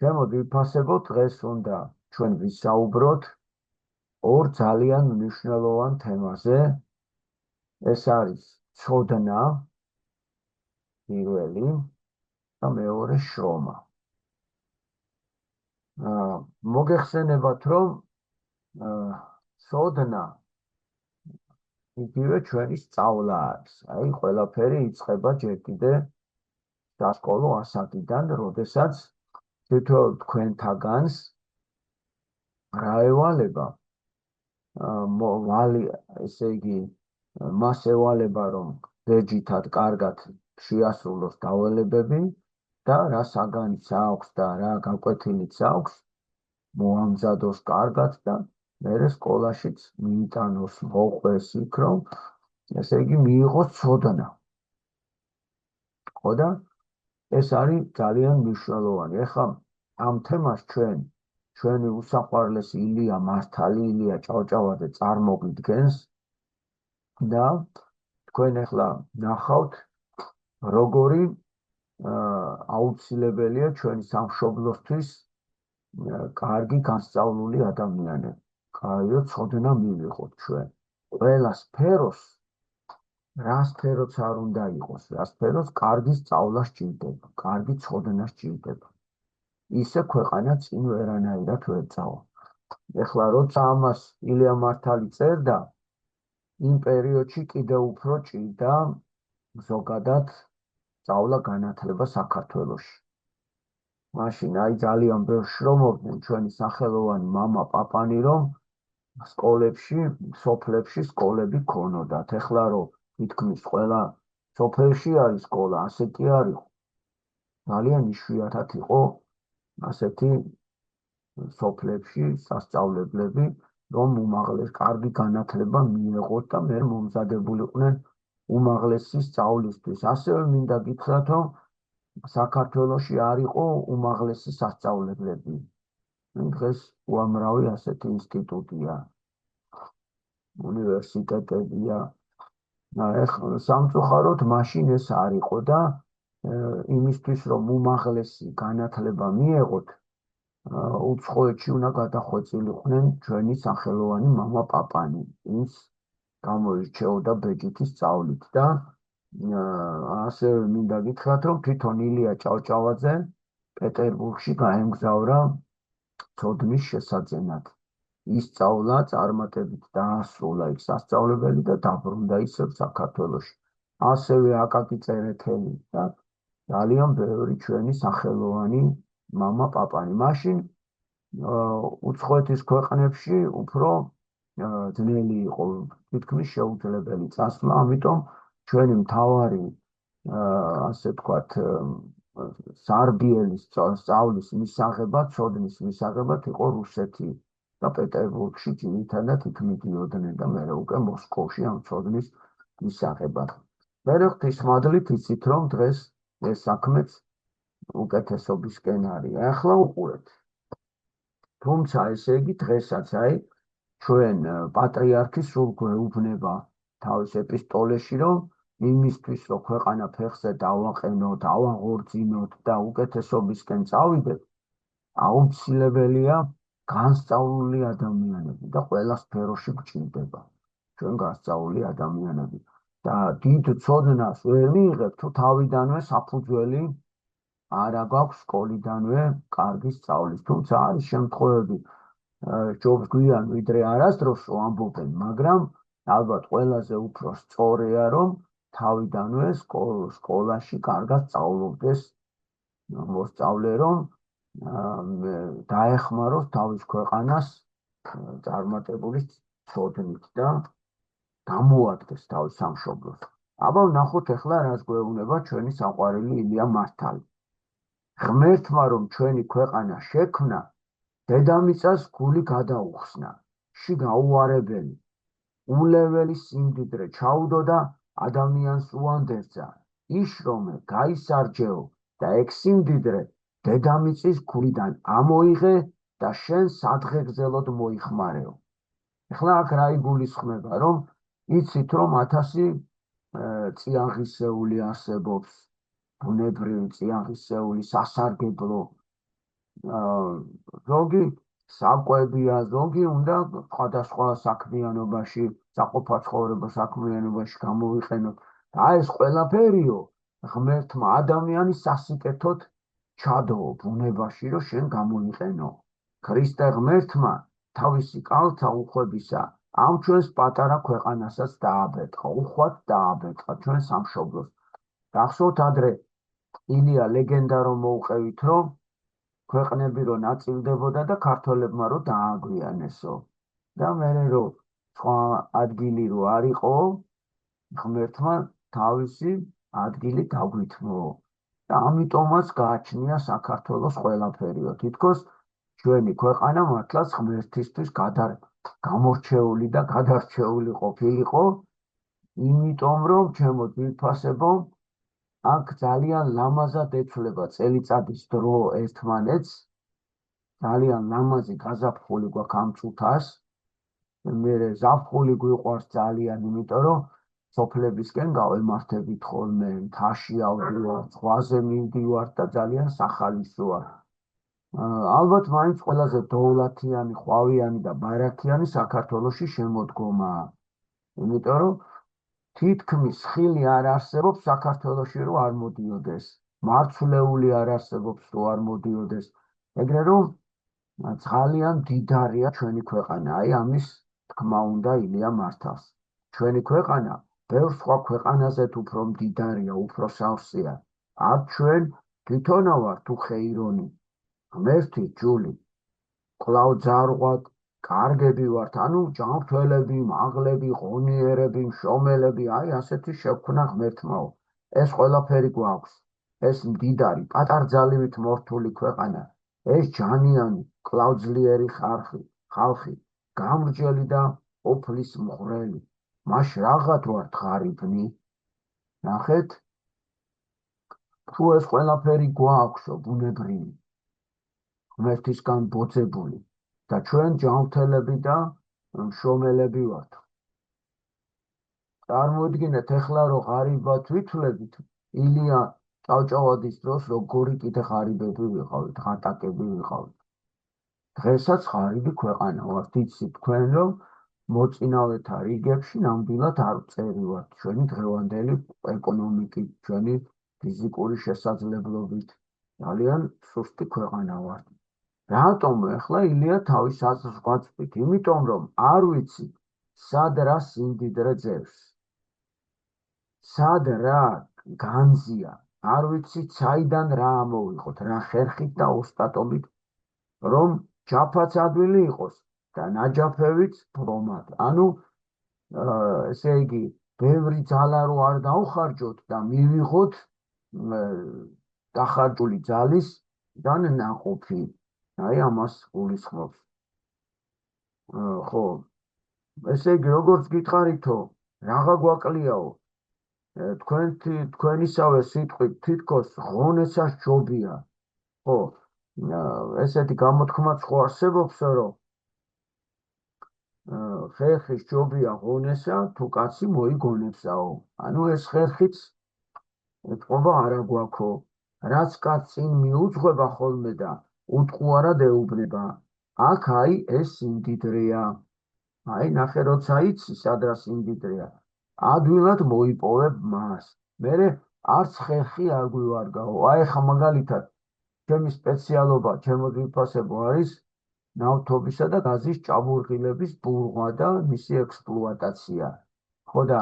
შემოდი ვიფასებოთ დღეს უნდა ჩვენ ვისაუბროთ ორ ძალიან მნიშვნელოვან თემაზე. ეს არის ცოდნა პირველი და მეორე შრომა. მოგეხსენებათ, რომ ცოდნა იგივე ჩვენი სწავლა არის. აი, ყველაფერი იწყება ჯერ კიდე სასკოლო ასაკიდან, როდესაც თითოეულ თქვენთაგანს რა ევალება? ესე იგი, მას ევალება, რომ ბეჯითად კარგად შეასრულოს დავალებები და რა საგანიც აქვს და რა გაკვეთილიც აქვს, მოამზადოს კარგად და მერე სკოლაშიც მიიტანოს, მოყვეს იქ, რომ ესე იგი მიიღოს ცოდნა. ხო და ეს არის ძალიან მნიშვნელოვანი. ეხლა ამ თემას ჩვენი უსაყვარლესი ილია მართალი, ილია ჭავჭავაძე წარმოგიდგენს და თქვენ ეხლა ნახავთ, როგორი აუცილებელია ჩვენი სამშობლოსთვის კარგი განსწავლული ადამიანები. კაიო ცოდნა მივიღოთ ჩვენ. ყველა სფეროს, რა სფეროც არ უნდა იყოს, რა სფეროს კარგი სწავლა სჭირდება, კარგი ცოდნა სჭირდება. ისე ქვეყანა წინ ვერანაირად ვერ წავა. ეხლა როცა ამას ილია მართალი წერდა, იმ პერიოდში კიდევ უფრო ჭირდა ზოგადად სწავლა განათლება საქართველოში. მაშინ აი ძალიან ბევრს შრომობდნენ ჩვენი სახელოვანი მამა პაპანი, რომ სკოლებში, სოფლებში სკოლები ქონოდათ. ეხლა რომ თითქმის ყველა სოფელში არის სკოლა, ასე კი არ იყო. ძალიან იშვიათად იყო ასეთი სოფლებში სასწავლებლები, რომ უმაღლეს კარგი განათლება მიეღოთ და მე მომზადებულიყვნენ უმაღლესი სწავლისთვის. ასევე მინდა გითხრათ, რომ საქართველოში არ იყო უმაღლესი სასწავლებლები. დღეს უამრავი ასეთი ინსტიტუტია, უნივერსიტეტებია. ეხლა სამწუხაროდ მაშინ ეს არ იყო და იმისთვის, რომ უმაღლესი განათლება მიეღოთ, უცხოეთში უნდა გადახვეწილიყვნენ ჩვენი სახელოვანი მამა პაპანი, ის გამოირჩეოდა ბეჯითის სწავლით და ასევე მინდა გითხრათ, რომ თვითონ ილია ჭავჭავაძე პეტერბურგში გაემგზავრა ცოდნის შესაძენად. ისწავლა წარმატებით, დაასრულა იქ სასწავლებელი და დაბრუნდა ისევ საქართველოში. ასევე აკაკი წერეთელი და ძალიან ბევრი ჩვენი სახელოვანი მამა პაპანი. მაშინ უცხოეთის ქვეყნებში უფრო ძნელი იყო, თითქმის შეუძლებელი წასვლა, ამიტომ ჩვენი მთავარი, ასე ვთქვათ, სარბიელი სწავლის მისაღებად, ცოდნის მისაღებად იყო რუსეთი და პეტერბურგში ძირითადად იქ მიდიოდნენ და მერე უკვე მოსკოვში ამ ცოდნის მისაღებად. მერე ღვთისმადლით იცით, რომ დღეს ეს საქმეც უკეთესობისკენ არის. ახლა უყურეთ. თუმცა ესე იგი დღესაც აი ჩვენ პატრიარქი სულ გვეუბნება თავის ეპისტოლეში, რომ იმისთვის, რომ ქვეყანა ფეხზე დავაყენოთ, ავაღორძინოთ და უკეთესობისკენ წავიდეთ, აუცილებელია განსწავლული ადამიანები და ყველა სფეროში გვჭირდება ჩვენ განსწავლული ადამიანები. და დიდ ცოდნას ვერ მიიღებთ, თუ თავიდანვე საფუძველი არ აქვს სკოლიდანვე კარგი სწავლის. თუმცა არის შემთხვევები, ჯობს გვიან ვიდრე არასდროს ამბობენ, მაგრამ ალბათ ყველაზე უფრო სწორია, რომ თავიდანვე სკოლაში კარგად სწავლობდეს მოსწავლე, რომ დაეხმაროს თავის ქვეყანას წარმატებული ცოდნით და გამოადგეს თავის სამშობლოს. აბა ვნახოთ ახლა რას გვეუბნება ჩვენი საყვარელი ილია მართალი. ღმერთმა რომ ჩვენი ქვეყანა შექმნა, დედამიწას გული გადაუხსნა, შიგა უარებელი, ულეველი სიმდიდრე ჩაუდო და ადამიანს უანდერძა, იშრომე, გაისარჯეო და ეგ სიმდიდრე დედამიწის გულიდან ამოიღე და შენ სადღეგრძელოდ მოიხმარეო. ახლა აქ რა იგულისხმება, რომ იცით, რომ 1000 წიაღისეული არსებობს, ბუნებრივი წიაღისეული, სასარგებლო ზოგი საკვებია, ზოგი უნდა სხვადასხვა საქმიანობაში, საყოფა ცხოვრება საქმიანობაში გამოვიყენოთ. და ეს ყველაფერიო ღმერთმა ადამიანის სასიკეთოდ ჩადო ბუნებაში, რომ შენ გამოიყენო. ქრისტე ღმერთმა თავისი კალთა უხვებისა ამ ჩვენს პატარა ქვეყანასაც დააბეჭდა, უხვად დააბეჭდა ჩვენ სამშობლოს. გახსოვთ ადრე ილია ლეგენდა რომ მოუყევით, რომ ქვეყნები რომ ნაწილდებოდა და ქართველებმა რომ დააგვიანესო. და მერე რომ სხვა ადგილი რო არ იყო, ღმერთმა თავისი ადგილი დაგვითმო. და ამიტომაც გააჩნია საქართველოს ყველაფერიო. თითქოს ჩვენი ქვეყანა მართლაც ღმერთისთვის გამორჩეული და გადარჩეული ყოფილიყო, იმიტომ რომ ჩემო ძვირფასებო, აქ ძალიან ლამაზად ეცვლება წელიწადის დრო ერთმანეთს, ძალიან ლამაზი გაზაფხული გვაქვს ამ წუთას. მე ზაფხული გვიყვარს ძალიან, იმიტომ რომ სოფლებისკენ გავემართებით ხოლმე, მთაში ავდივარ, ზღვაზე მივდივარ და ძალიან სახალისოა. ალბათ მაინც ყველაზე დოულათიანი, ხვავიანი და ბარათიანი საქართველოში შემოდგომაა. იმიტომ რომ თითქმის ხილი არ არსებობს საქართველოში რომ არ მოდიოდეს, მარცვლეული არ არსებობს რომ არ მოდიოდეს, ეგრე რომ ძალიან დიდარია ჩვენი ქვეყანა. აი ამის თქმა უნდა ილია მართავს. ჩვენი ქვეყანა ბევრ სხვა ქვეყანაზეც უფრო მდიდარია, უფრო სავსეა. არ ჩვენ თვითონა ვართ უხეირონი, ღმერთი ჯული, კვლავ ძარღვად კარგები ვართ, ანუ ჯანმრთელები, მაღლები, ღონიერები, მშრომელები, აი ასეთი შექმნა ღმერთმაო. ეს ყველაფერი გვაქვს. ეს მდიდარი, პატარძალივით მორთული ქვეყანა, ეს ჯანიანი, კვლავ ძლიერი ხალხი, გამრჯელი და ოფლის მღვრელი. მაშ რაღად ვართ ღარიბნი? ნახეთ, თუ ეს ყველაფერი გვაქვსო ბუნებრივი, ღმერთისგან ბოძებული და ჩვენ ჯანმრთელები და მშრომელები ვართ. წარმოიდგინეთ ახლა რომ ღარიბად ვითვლებით, ილია ჭავჭავადის დროს როგორი კიდე ღარიბები ვიყავით, ღატაკები ვიყავით. დღესაც ღარიბი ქვეყანა ვართ, იცით თქვენ რომ მოწინავეთა რიგებში ნამდვილად არ ვწერივართ ჩვენი დღევანდელი ეკონომიკით, ჩვენი ფიზიკური შესაძლებლობით. ძალიან სუსტი ქვეყანა ვართ. რატომ ახლა ილია თავის აზრს გვაწვით? იმიტომ რომ არ ვიცი სად რა სიმდიდრე ძევს, სად რა განზია, არ ვიცი საიდან რა ამოვიღოთ, რა ხერხით და ოსტატობით, რომ ჯაფაც ადვილი იყოს და ნაჯაფებიც ბრომად. ანუ ესე იგი ბევრი ძალა რო არ დავხარჯოთ და მივიღოთ დახარჯული ძალის დან ნაყოფი. აი ამას გულისხმობს. ხო, ესე იგი როგორც გითხარითო, რაღა გვაკლიაო, თქვენისავე სიტყვით თითქოს ღონესას ჯობია. ხო, ესეთი გამოთქმაც ხო არსებობს, რომ ხერხის ჯობია ღონესა, თუ კაცი მოიგონებსაო. ანუ ეს ხერხიც ეთყობა არა გვაქო, რაც კაც წინ მიუძღვება ხოლმე და უტყუარად ეუბნება. აქ აი ეს სიმდიდრეა. აი ნახე როცა იცი სად რა სიმდიდრეა, ადვილად მოიპოვებ მას. მერე არც ხერხი არ გვივარგაო. აი ხა მაგალითად ჩემი სპეციალობა, ჩემო ძვირფასებო, არის ნავთობისა და გაზის ჭაბურღილების ბურღვა და მისი ექსპლუატაცია. ხო და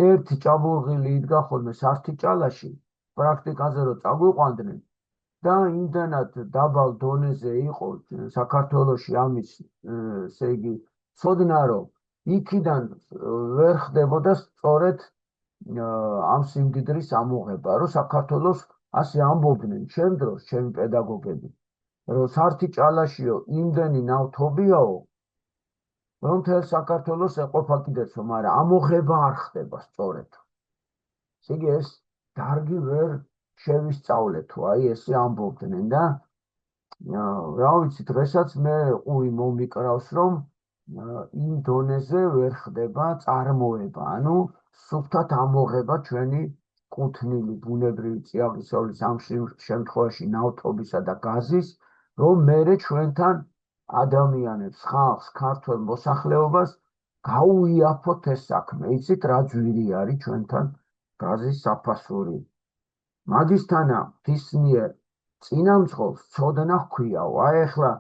ერთი ჭაბურღილი იდგა ხოლმე სართიჭალაში, პრაქტიკაზე რომ წაგვიყვანდნენ და იმდანად დაბალ დონეზე იყო საქართველოში ამის, ესე იგი, ცოდნა, რომ იქიდან ვერ ხდებოდა სწორედ ამ სიმდიდრის ამოღება, რომ საქართველოს ასე ამბობდნენ ჩემ დროს ჩემი პედაგოგები, რომ სართიჭალაშიო იმდენი ნავთობიაო, რომ მთელ საქართველოს ეყოფა კიდეცო, მაგრამ ამოღება არ ხდება სწორედ. ესე იგი ეს დარგი ვერ შევისწავლეთო, აი ესე ამბობდნენ და რა ვიცი, დღესაც მე ყური მომიკრავს, რომ იმ დონეზე ვერ ხდება წარმოება, ანუ სუფთად ამოღება ჩვენი კუთვნილი ბუნებრივი წიაღისეულის, ამ შემთხვევაში ნავთობისა და გაზის, რომ მერე ჩვენთან ადამიანებს, ხალხს, ქართველ მოსახლეობას გაუიაფოთ ეს საქმე. იცით რა ძვირი არის ჩვენთან გაზის საფასური. მაგისთანა თისნიერ წინამძღოლს ცოდნა ჰქვიაო. აი ეხლა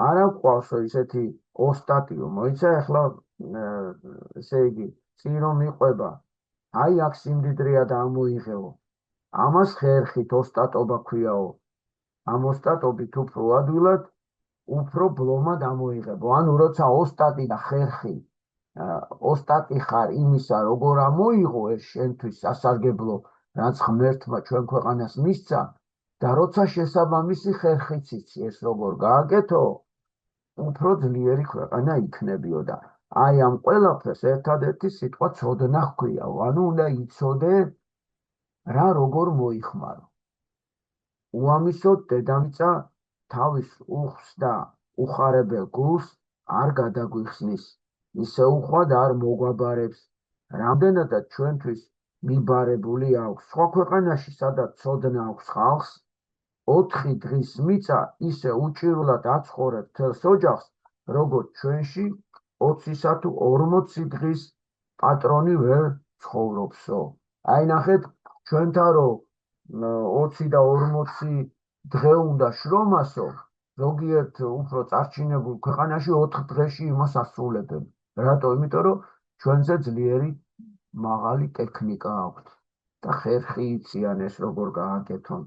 არა გვყავსო ისეთი ოსტატიო, მოიცა ეხლა ესე იგი წინ რომ იყვება, აი აქ სიმდიდრეა და ამოიღეო. ამას ხერხით ოსტატობა ქვიაო. ამ ოსტატობით უფრო ადვილად, უფრო ბლომად ამოიღებო. ანუ როცა ოსტატი და ხერხი ოსტატი ხარ იმისა, როგორ ამოიღო ეს შენთვის სასარგებლო, რაც ღმერთმა ჩვენ ქვეყანას მისცა, და როცა შესაბამისი ხერხიც იცი ეს როგორ გააკეთო, უფრო ძლიერი ქვეყანა იქნებიოდა. აი ამ ყველაფერს ერთადერთი სიტყვა ცოდნა ჰქვიაო. ანუ უნდა იცოდე რა როგორ მოიხმარო. უამისოდ დედამიწა თავის უხს და უხარებელ გულს არ გადაგვიხსნის, ისე უხვად არ მოგვაბარებს. რამდენადაც ჩვენთვის მიბარებული აქვს სხვა ქვეყანაში, სადაც ცოდნა აქვს ხალხს, 4 დღის მიწა ისე უჭირულად აცხოვრებს თელს ოჯახს, როგორც ჩვენში 20 თუ 40 დღის პატრონი ვერ ცხოვრობსო. აი ნახეთ, ჩვენთან რომ 20 და 40 დღე უნდა შრომასო, ზოგიერთ უფრო წარჩინებულ ქვეყანაში 4 დღეში იმას ასრულებენ. რატო? იმიტომ რომ ჩვენზე ძლიერი მაღალი ტექნიკა აქვთ და ხერხი იციან ეს როგორ გააკეთონ.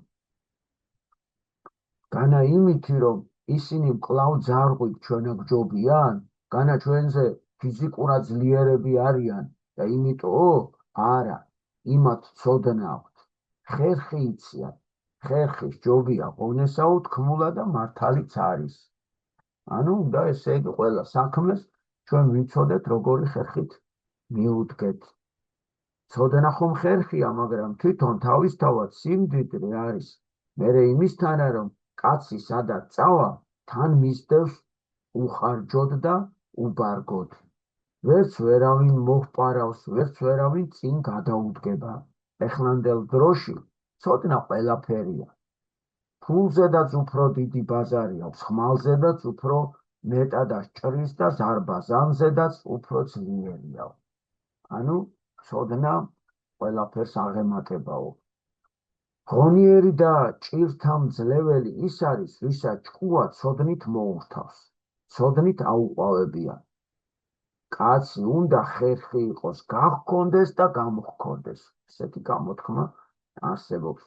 განა იმითი რომ ისინი კვლავ ძარღვით ჩვენა გჯობიან, განა ჩვენზე ფიზიკურად ძლიერები არიან და იმიტომ არა, იმათ ცოდნა აქვთ. ხერხი იციან, ხერხის ჯობია ღონესაო, თქმულა და მართალიც არის. ანუ უნდა ესე იგი ყველა საქმეს ჩვენ ვიცოდეთ როგორი ხერხით მიუდგეთ. ცოდნა ხომ ხერხია, მაგრამ თვითონ თავისთავად სიმდიდრე არის. მერე იმისთანა რომ კაცი სადაც წავა, თან მისდევს უხარჯოდ და უბარგოდ. ვერც ვერავინ მოჰპარავს, ვერც ვერავინ წინ გადაუდგება. ეხლანდელ დროში ცოდნა ყველაფერია. ფულზედაც უფრო დიდი ბაზარი აქვს, ხმალზედაც უფრო მეტად ჭრის და ზარბაზანზედაც უფრო ძლიერია. ანუ ცოდნა ყველაფერს აღემატებაო. ღონიერი და ჭირთამძლეველი ის არის, ვისაც ჭკუა ცოდნით მოურთავს, ცოდნით აუყვავებია. კაცი უნდა ხერხი იყოს, გაგქონდეს და გამოჰქონდეს. ესეთი გამოთქმა არსებობს.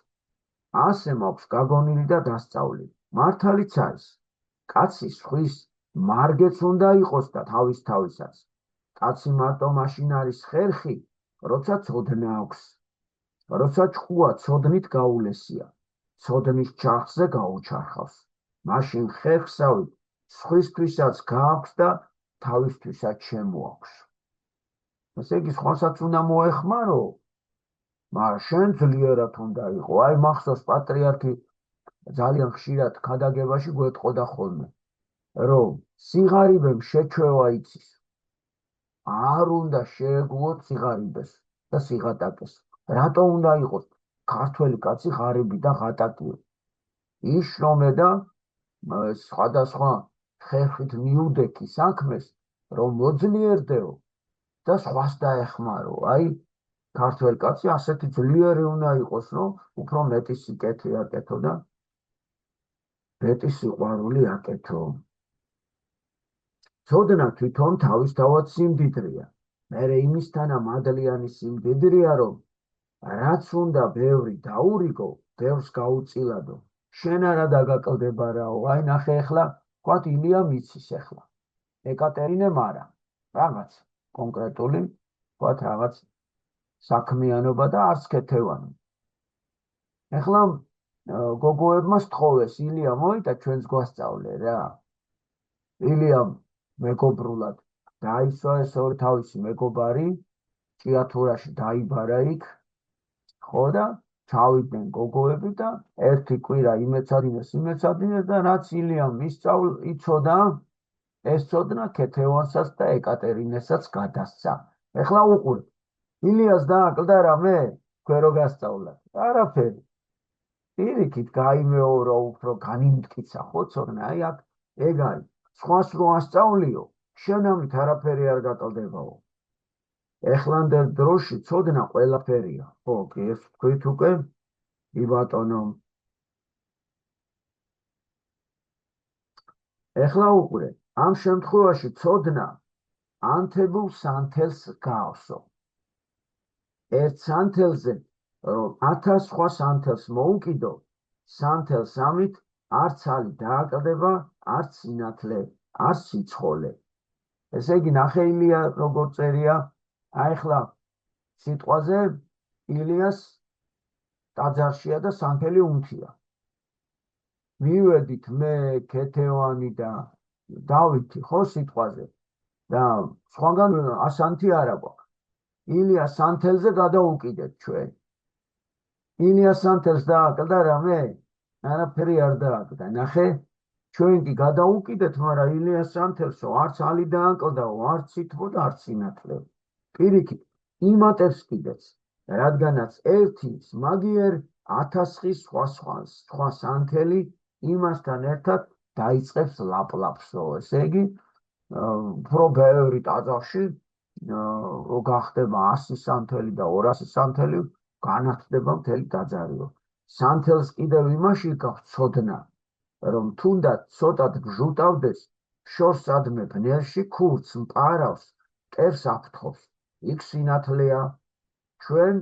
ასე მაქვს გაგონილი და დასწავლილი. მართალიც არის. კაცი სხვის მარგეც უნდა იყოს და თავისთავისაც. კაცი მარტო მაშინ არის ხერხი, როცა ცოდნა აქვს. როცა ჭკუა ცოდნით გაულესია, ცოდნის ჩახზე გაუჩარხავს. მაშინ ხერხსავით სხვისთვისაც გააქვს და თავისთვისაც შემოაქვს. ესე იგი სხვასაც უნდა მოეხმარო, მაგრამ შენ ძლიერად უნდა იყო. აი მახსოვს პატრიარქი ძალიან ხშირად ქადაგებაში გვეტყოდა ხოლმე, რომ სიღარიბემ შეჩვევა იცის. არ უნდა შეეგუოთ სიღარიბეს და სიღატაკეს. რატო უნდა იყოს ქართველი კაცი ღარიბი და ღატაკიო? იშრომე და სხვადასხვა ხერხით მიუდექი საქმეს, რომ მოძლიერდეო და სხვას დაეხმარო. აი ქართველ კაცი ასეთი ძლიერი უნდა იყოს, რომ უფრო მეტი სიკეთე აკეთო და მეტი სიყვარული აკეთო. ცოდნა თვითონ თავისთავად სიმდიდრეა. მერე იმისთანა მადლიანი სიმდიდრეა, რომ რაც უნდა ბევრი დაურიგო, ბევრს გაუწილადო. შენ არა დაგაკლდება რაო. აი ნახე ეხლა, ვთქვათ ილია მიცის ეხლა. ეკატერინემ არა. რაღაც კონკრეტული, ვთქვათ რაღაც საქმიანობა და არც ქეთევანი. ეხლა გოგოებმა სთხოვეს, ილია მოიდა ჩვენს გვასწავლე რა. ილიამ მეგობრულად დაისვა ეს ორი თავისი მეგობარი, ჭიათურაში დაიბარა იქ, ხო და ჩავიდნენ გოგოები და ერთი კვირა იმეცადინეს და რაც ილიამ იცოდა, ეს ცოდნა ქეთევანსაც და ეკატერინესაც გადასცა. ეხლა უყურეთ, ილიას დააკლდა რამე, თქვენ რო გასწავლათ? არაფერი. პირიქით გაიმეორო, უფრო განიმტკიცა, ხო, ცოდნა, აი აქ ეგ არის. სხვას რო ასწავლიო, შენამით არაფერი არ გატალდებაო. ეხლანდელ დროში ცოდნა ყველაფერია, ხო, კი ეს თქვით უკვე, კი ბატონო. ეხლა უყურე, ამ შემთხვევაში ცოდნა ანთებულ სანთელს გაავსო. ერთ სანთელზე რომ 1000 სხვა სანთელს მოუკიდო, სანთელს ამით არც ალი დააკლდება, არც სინათლე, არც სიცხოლე. ესე იგი ნახე ილია როგორ წერია, აი ახლა სიტყვაზე ილიას ტაძარშია და სანთელი უნთია. მივედით მე, ქეთევანი და დავითი ხო სიტყვაზე და სხვაგან ასანთი არა გვაქვს. ილია სანთელზე გადაუკიდეთ ჩვენ. ილია სანთელს დააკლდა რამე? არაფერი არ დააკლდა. ნახე, ჩვენ კი გადაუკიდეთ, მაგრამ ილია სანთელსო არც ალი დააკლდაო, არც სითბო და არც სინათლე. პირიქით, იმატებს კიდეც, რადგანაც ერთის მაგიერ 1000 სხვა სანთელი იმასთან ერთად დაიწყებს ლაპლაპსო. ესე იგი, უფრო ბევრი ტაძარში რო გახდება 100 სანთელი და 200 სანთელი, განათდება მთელი ტაძარიო. სანთელს კიდევ იმაში გავს ცოდნა, რომ თუნდაც ცოტად გჟუტავდეს, შორსადმე ბნელში ქურც მყარავს, მტერს აფრთხობს. იქ სინათლეა, ჩვენ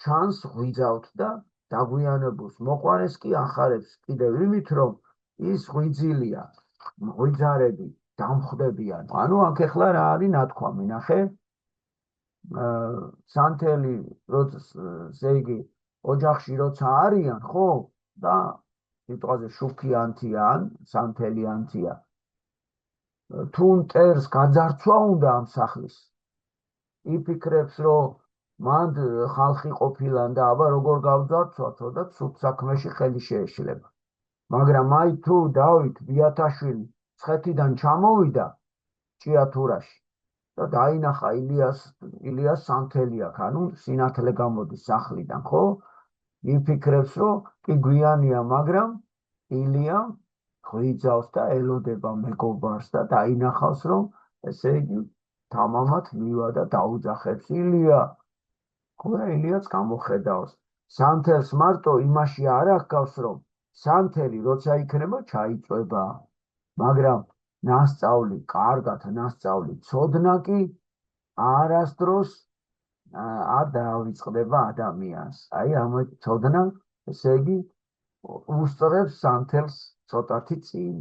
ჩანს ღვიძავთ და დაგვიანებულს მოყვარეს კი ახარებს კიდევ იმით, რომ ის ღვიძილია, ღვიძარები დამხვდებიან. ანუ აქ ახლა რა არის ნათქვამი, ნახე? სანთელი, ესე იგი, ოჯახში როცა არიან, ხო? და სიტყვაზე შუქიანთია ან სანთელიანთია. თუ მტერს გაძარცვა უნდა ამ სახლის, იფიქრებს, რომ მან ხალხი ყოფილან და აბა როგორ გავძარცვათო და ცუდ საქმეში ხელი შეეშლება. მაგრამ აი თუ დავით ბიათაშვილი ცხეთიდან ჩამოვიდა ჭიათურაში და დაინახა ილიას სანთელი აქვს, ანუ სინათლე გამოდის სახლიდან, ხო? იფიქრებს, რომ კი გვიანია, მაგრამ ილია ღვიძავს და ელოდება მეგობარს და დაინახავს, რომ ესე იგი თამამად მივა და დაუძახებს ილია. ხურა ილიაც გამოხედავს. სანთელს მარტო იმაში არ აღგავს, რომ სანთელი როცა იქნება ჩაიწვება, მაგრამ ნასწავლი, კარგად ნასწავლი ცოდნა კი არასდროს არ დაავიწყდება ადამიანს. აი ამ ცოდნა, ესე იგი, უსწრებს სანთელს ცოტათი წინ.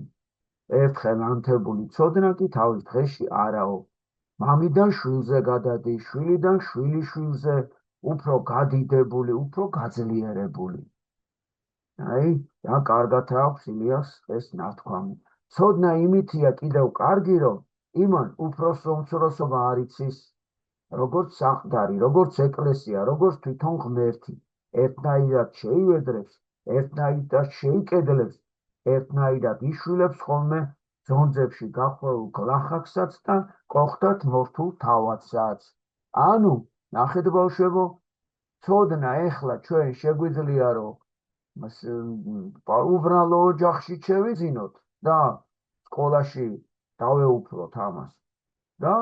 ერთხელ ანთებული ცოდნა კი თავის დღეში არაო. მამიდან შვილზე გადადის, შვილიდან შვილიშვილზე, უფრო გადიდებული, უფრო გაძლიერებული. აი, რა კარგად აქვს ილიას ეს ნათქვამი. ცოდნა იმითია კიდევ კარგი, რომ იმან უფროსო უმცროსობა არ იცის, როგორც საყდარი, როგორც ეკლესია, როგორც თვითონ ღმერთი. ერთნაირად შეივედრებს, ერთნაირად შეიკედლებს, ერთნაირად იშვილებს ხოლმე ძონძებში გახვეულ გლახაკსაც და კოხტად მორთულ თავადსაც. ანუ, ნახეთ ბავშვებო, ცოდნა ეხლა ჩვენ შეგვიძლია, რომ უბრალო ოჯახში შევიძინოთ და სკოლაში დავეუფლოთ ამას. და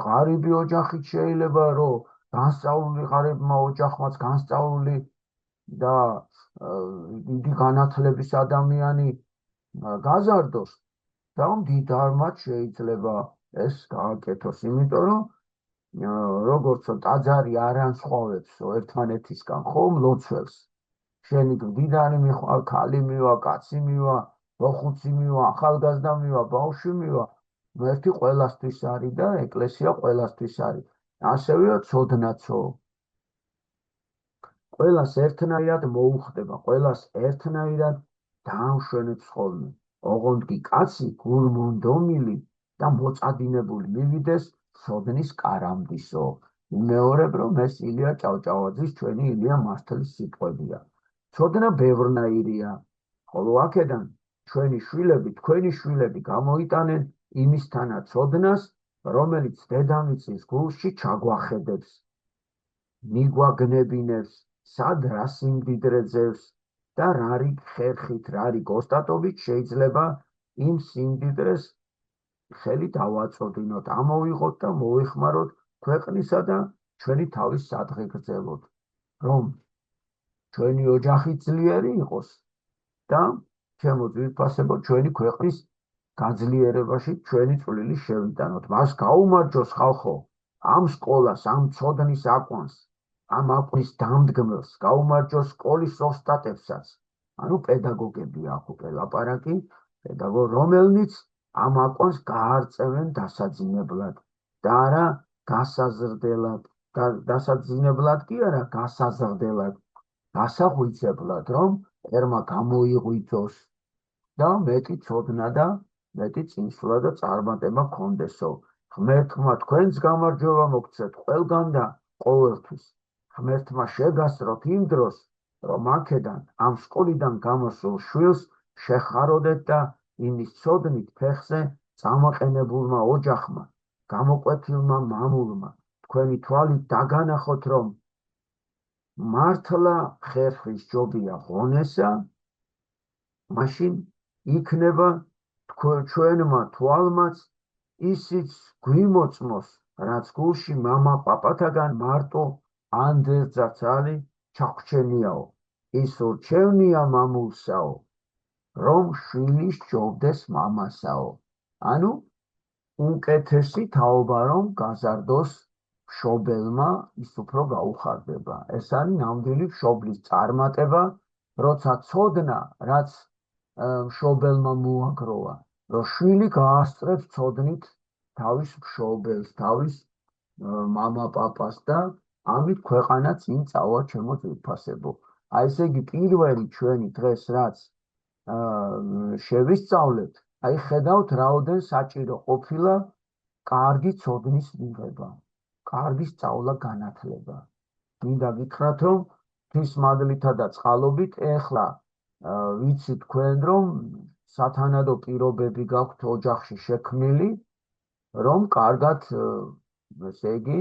ღარიბი ოჯახით შეიძლება, რომ განსწავლული ღარიბმა ოჯახმაც განსწავლული და დიდი განათლების ადამიანი გაზარდოს და მდიდარმაც შეიძლება ეს გააკეთოს, იმიტომ რომ როგორც ტაძარი არ ანსხვავებს ერთმანეთისგან, ხო, მლოცველს. შენი მდიდარი მივა, ქალი მივა, კაცი მივა, მოხუცი მივა, ახალგაზრდა მივა, ბავშვი მივა, ერთი ყველასთვის არის და ეკლესია ყველასთვის არის. ასევეა ცოდნაცო. ყველას ერთნაირად მოუხდება, ყველას ერთნაირად დაამშვენებს ხოლმე. ოღონდ კი კაცი გულმონდომილი და მოწადინებული მივიდეს ცოდნის კარამდისო. ვიმეორებ, რომ ეს ილია ჭავჭავაძის, ჩვენი ილია მართლის სიტყვებია. ცოდნა ბევრნაირია, ხოლო აქედან ჩვენი შვილები, თქვენი შვილები გამოიტანენ იმისთანაც ცოდნას, რომელიც დედამიწის გულში ჩაგვახედებს, მიგვაგნებინებს სად რა სიმდიდრე ძევს და რა რიგ ხერხით, რა რიგ ოსტატობით შეიძლება იმ სიმდიდრეს ხელი დავაწოდინოთ, ამოვიღოთ და მოეხმაროთ ქვეყნისა და ჩვენი თავის სადღე გრძელოთ, რომ ჩვენი ოჯახი ძლიერი იყოს და ჩემო ძვირფასებო ჩვენი ქვეყნის გაძლიერებაში ჩვენი წვლილი შევიტანოთ. მას გაუმარჯოს ხალხო, ამ სკოლას, ამ ცოდნის აკვანს, ამ აკვნის დამდგმელს, გაუმარჯოს სკოლის ოსტატებსაც. ანუ პედაგოგები ახო ლაპარაკი, პედაგოგ რომელნიც ამ აკვანს გაარწევენ დასაძინებლად და არა გასაზრდელად, დასაძინებლად კი არა, გასაზრდელად, გასაღვიძებლად, რომ ერმა გამოიღვიძოს და მეტი ცოდნა და მეტი წინსვლა და წარმატება გქონდესო. ღმერთმა თქვენს გამარჯვება მოგცეთ ყველგან და ყოველთვის. ღმერთმა შეგასწროთ იმ დროს, რომ აქედან ამ სკოლიდან გამოსულ შვილს შეხაროდეთ და იმის ცოდნით ფეხზე წამაყენებულმა ოჯახმა, გამოკვეთილმა მამულმა თქვენი თვალით დაგანახოთ, რომ მართლა ხერხის ჯობია ღონესა, მაშინ იქნება ჩვენმა თვალმაც ისიც გვიმოწმოს, რაც გულში მამა პაპათაგან მარტო ანდერძაცალი ჩაგვჩენიაო. ის ურჩევნია მამულსაო, რომ შვილი სჯობდეს მამასაო. ანუ უკეთესი თაობა რომ გაზარდოს მშობელმა, ის უფრო გაუხარდება. ეს არის ნამდვილი მშობლის წარმატება, როცა ცოდნა, რაც მშობელმა მოაგროვა, რომ შვილი გაასწრებს ცოდნით თავის მშობელს, თავის მამა პაპას და ამით ქვეყანა წინ წავა, ჩემო ძვირფასებო. აი ესე იგი პირველი ჩვენი დღეს რაც შევისწავლეთ, აი ხედავთ რაოდენ საჭირო ყოფილა კარგი ცოდნის მიღება, კარგი სწავლა განათლება. მინდა გითხრათ, რომ ღვთის მადლითა და წყალობით ეხლა ვიცი თქვენ, რომ სათანადო პირობები გაქვთ ოჯახში შექმნილი, რომ კარგად, ესე იგი,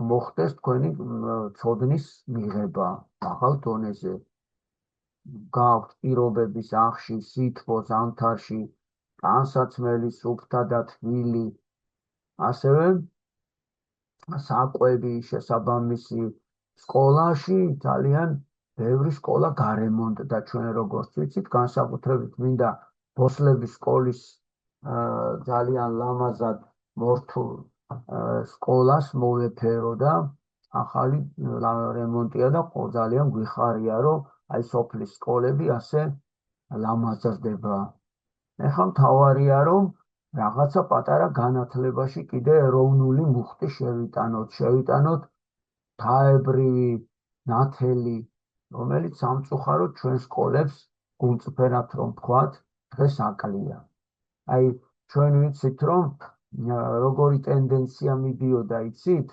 მოხდეს თქვენი ცოდნის მიღება მაღალ დონეზე. გაქვთ პირობები სახლში, სითბო, ზამთარში, ტანსაცმელი, სუფთა და თბილი, ასევე საკვები, შესაბამისი სკოლაში ძალიან ბევრი სკოლა გარემონტდა, ჩვენ როგორც ვიცით, განსაკუთრებით მინდა ბოსლების სკოლის ძალიან ლამაზად მორთულ სკოლას მოვეფერო და ახალი რემონტია და ძალიან გვიხარია, რომ აი სოფლის სკოლები ასე ლამაზდება. ეხლა მთავარია, რომ რაღაცა პატარა განათლებაში კიდე ეროვნული მუხტი შევიტანოთ თაებრივი, ნათელი, რომელიც სამწუხაროდ ჩვენ სკოლებს გულწრფელად რომ ვთქვათ, დღეს აკლია. აი ჩვენ ვიცით, რომ როგორი ტენდენცია მიდიოდა, იცით,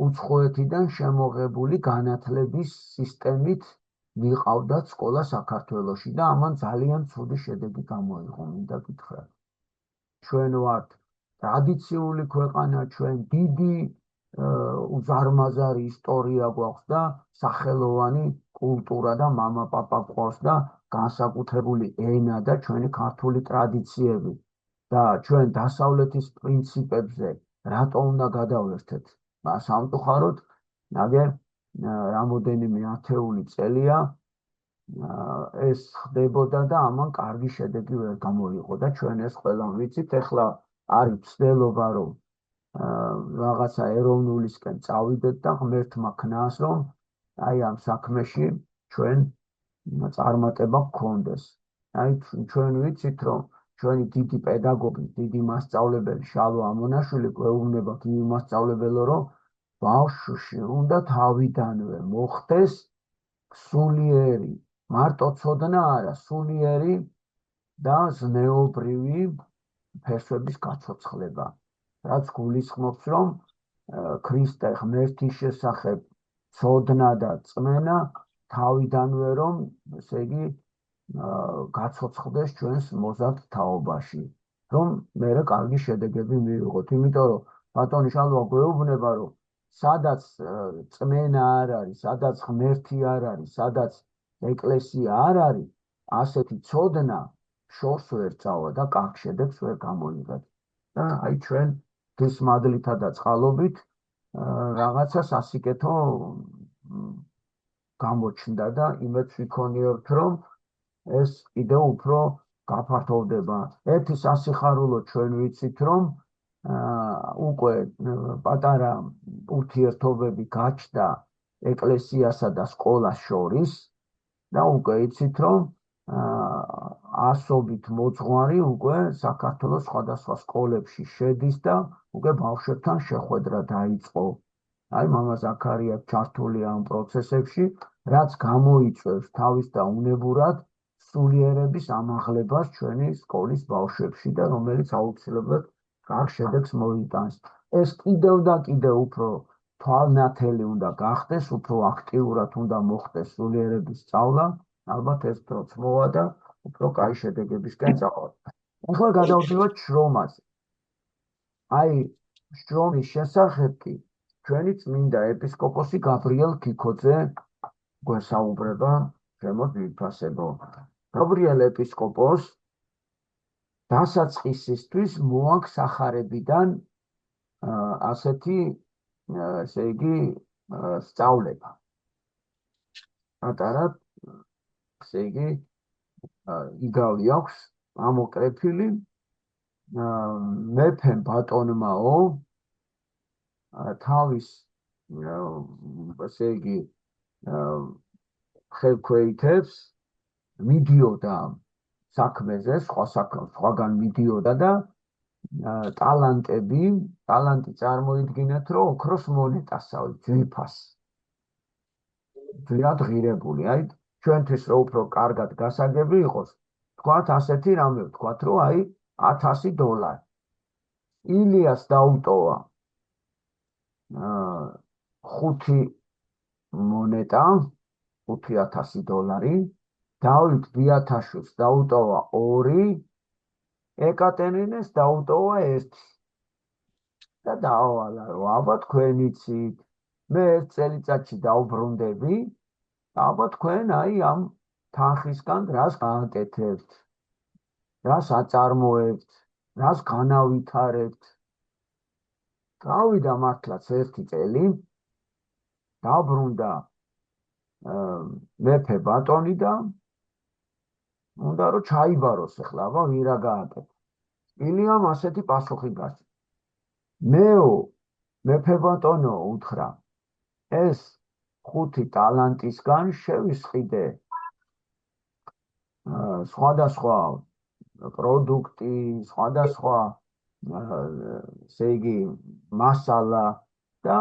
უცხოეთიდან შემოღებული განათლების სისტემით მიყავდათ სკოლა საქართველოში და ამან ძალიან ცუდი შედეგი გამოიღო, მინდა გითხრათ. ჩვენ ვართ ტრადიციული ქვეყანა, ჩვენ დიდი უზარმაზარი ისტორია გვაქვს და სახელოვანი კულტურა და მამა პაპა გვყავს და განსაკუთრებული ენა და ჩვენი ქართული ტრადიციები და ჩვენ დასავლეთის პრინციპებზე რატო უნდა გადავერთეთ? სამწუხაროდ, ნაგე რამოდენიმე ათეული წელია ეს ხდებოდა და ამან კარგი შედეგი ვერ გამოიღო და ჩვენ ეს ყველამ ვიცით. ეხლა არის ცდილობა, რომ რაღაცა ეროვნულისკენ წავიდეთ და ღმერთმა ქნას, რომ აი ამ საქმეში ჩვენ წარმატება გქონდეს. აი ჩვენ ვიცით, რომ ჩვენი დიდი პედაგოგი, დიდი მასწავლებელი შალვა ამონაშვილი გვეუბნება გივი მასწავლებელო, რომ ბავშვში უნდა თავიდანვე მოხდეს სულიერი, მარტო ცოდნა არა, სულიერი და ზნეობრივი ფესვების გაცოცხლება, რაც გულისხმობს, რომ ქრისტე ღმერთის შესახებ ცოდნა და წმენა თავიდანვე რომ, ესე იგი, გაცოცხლდეს ჩვენს მოზარდ თაობაში, რომ მერე კარგი შედეგები მივიღოთ. იმიტომ რომ ბატონი შალვა გვეუბნება, რომ სადაც წმენა არ არის, სადაც ღმერთი არ არის, სადაც ეკლესია არ არის, ასეთი ცოდნა შორს ვერ წავა და კარგ შედეგს ვერ გამოიღებს. და აი ჩვენ ღვთის მადლითა და წყალობით რაღაცა სასიკეთო გამოჩნდა და იმედს ვიქონიებთ, რომ ეს კიდევ უფრო გაფართოვდება. ერთი სასიხარულო ჩვენ ვიცით, რომ უკვე პატარა ურთიერთობები გაჩნდა ეკლესიასა და სკოლას შორის და უკვე იცით, რომ ასობით მოძღვარი უკვე საქართველოს სხვადასხვა სკოლებში შედის და უკვე ბავშვებთან შეხვედრა დაიწყო. აი მამა ზაქარია ჩართულია ამ პროცესებში, რაც გამოიწვევს თავის და უნებურად სულიერების ამაღლებას ჩვენი სკოლის ბავშვებში და რომელიც აუცილებლად კარგ შედეგს მოიტანს. ეს კიდევ და კიდევ უფრო თვალნათელი უნდა გახდეს, უფრო აქტიურად უნდა მოხდეს სულიერების სწავლა, ალბათ ეს დროც მოვა და უფრო კაი შედეგებისკენ წავალთ. ახლა გადავდივართ შრომაზე. აი შრომის შესახებ კი ჩვენი წმინდა ეპისკოპოსი გაბრიელ ქიქოძე გვესაუბრება, შემოთ ვიფასებო. გაბრიელ ეპისკოპოს დასაწყისისთვის მოაქვს სახარებიდან ასეთი, ესე იგი, სწავლება. პატარა, ესე იგი, იგავი აქვს ამოკრეფილი მეფემ ბატონმაო თავის, ესე იგი, ხელქვეითებს მიდიოდა საქმეზე, სხვაგან მიდიოდა და ტალანტი წარმოიდგინეთ, რომ ოქროს მონეტასავით, ძვირფას. ძვირად ღირებული, აი ჩვენთვის რო უფრო კარგად გასაგები იყოს, თქვათ ასეთი რამე, თქვათ რომ აი $1000. ილიას დაუტოვა 5 მონეტა, $5000, დავით ბიათაშვილს დაუტოვა 2, ეკატერინეს დაუტოვა 1 და დაავალა, რომ აბა თქვენ იცით, მე 1 წელიწადში დავბრუნდები, აბა თქვენ აი ამ თანხისგან რას გააკეთებთ, რას აწარმოებთ, რას განავითარებთ. გავიდა მართლაც 1 წელი, დაბრუნდა მეფე ბატონი და უნდა რომ ჩაიბაროს ახლა, აბა ვირა გააკეთა. ილიამ ასეთი პასუხი გასცა. მეფე ბატონო, უთხრა, ეს 5 ტალანტისგან შევისყიდე სხვადასხვა პროდუქტი, სხვადასხვა, ესე იგი, მასალა და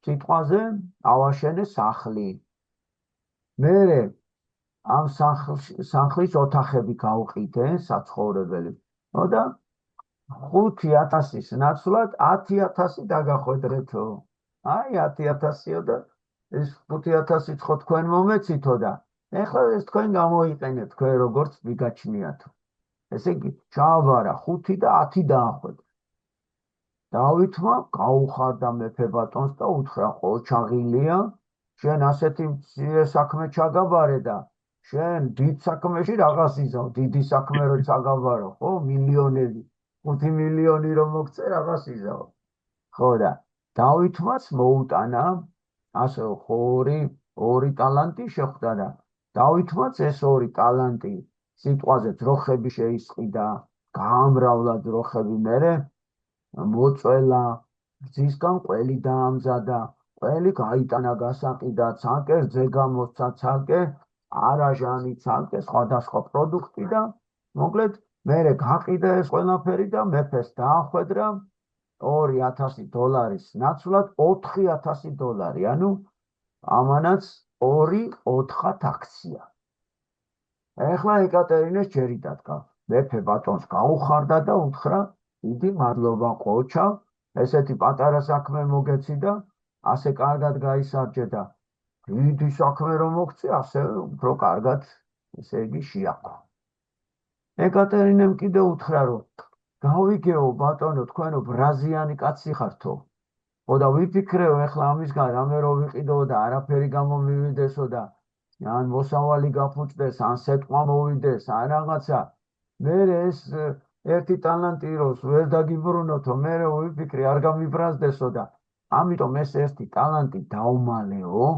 სიტყვაზე ავაშენე სახლი. მერე ამ სახლის ოთახები გავყიდე, საცხოვრებელი. და 5000-ის ნაცვლად 10000 დაგახვედრეთო. აი 10000-ო და ეს 5000-იც ხო თქვენ მომეცითო და ეხლა ეს თქვენ გამოიყენეთ, თქვენ როგორც ვიგაჩნიათო. ესე იგი, ჩააბარა 5 და 10 დაახვედრა. დავითმა გაუხარდა მეფე ბატონს და უთხრა, ყოჩაღილია, შენ ასეთი მცირე საქმე ჩაგაბარე და შენ დიდ საქმეში რაღაც იზავ, დიდი საქმე რო ჩაგაბარო, ხო, მილიონები, 5 მილიონი რომ მოგწე რაღაც იზავ. ხო და დავითმაც მოუტანა ასე 2 ტალანტი შეხვდა და დავითმაც ეს 2 ტალანტი სიტყვაზე ძროხები შეისყიდა, გაამრავლა ძროხები, მერე მოწველა, რძისგან ყველი დაამზადა, ყველი გაიტანა გასაყიდა, ცალკე რძე გამოსცა, ცალკე არაჟანი, ცალკე სხვადასხვა პროდუქტი და მოკლედ მერე გაყიდა ეს ყველაფერი და მეფეს დაახვედრა $2000 ნაცვლად $4000, ანუ ამანაც 2/4 აქცია. ეხლა ეკატერინეს ჯერი დადგა. მეფე ბატონს გაუხარდა და უთხრა, დიდი მადლობა ყოჩა, ესეთი პატარა საქმე მოგეცი და ასე კარგად გაისარჯე და დიდი საქმე რომ მოგწე, ასე უფრო კარგად, ესე იგი, შეაქო. ეკატერინემ კიდე უთხრა, რომ გავიგეო ბატონო, თქვენო ბრაზიანი კაცი ხართო. ხო და ვიფიქრეო ეხლა ამისგან რამე რო ვიყიდო და არაფერი გამომივიდესო და ან მოსავალი გაფუჭდეს, ან სეტყვა მოვიდეს, ან რაღაცა. მე ეს ერთი ტალანტი როს ვერ დაგიბრუნოთო, მე ვიფიქრე არ გამიბრაზდესო და ამიტომ ეს ერთი ტალანტი დაუმალეო,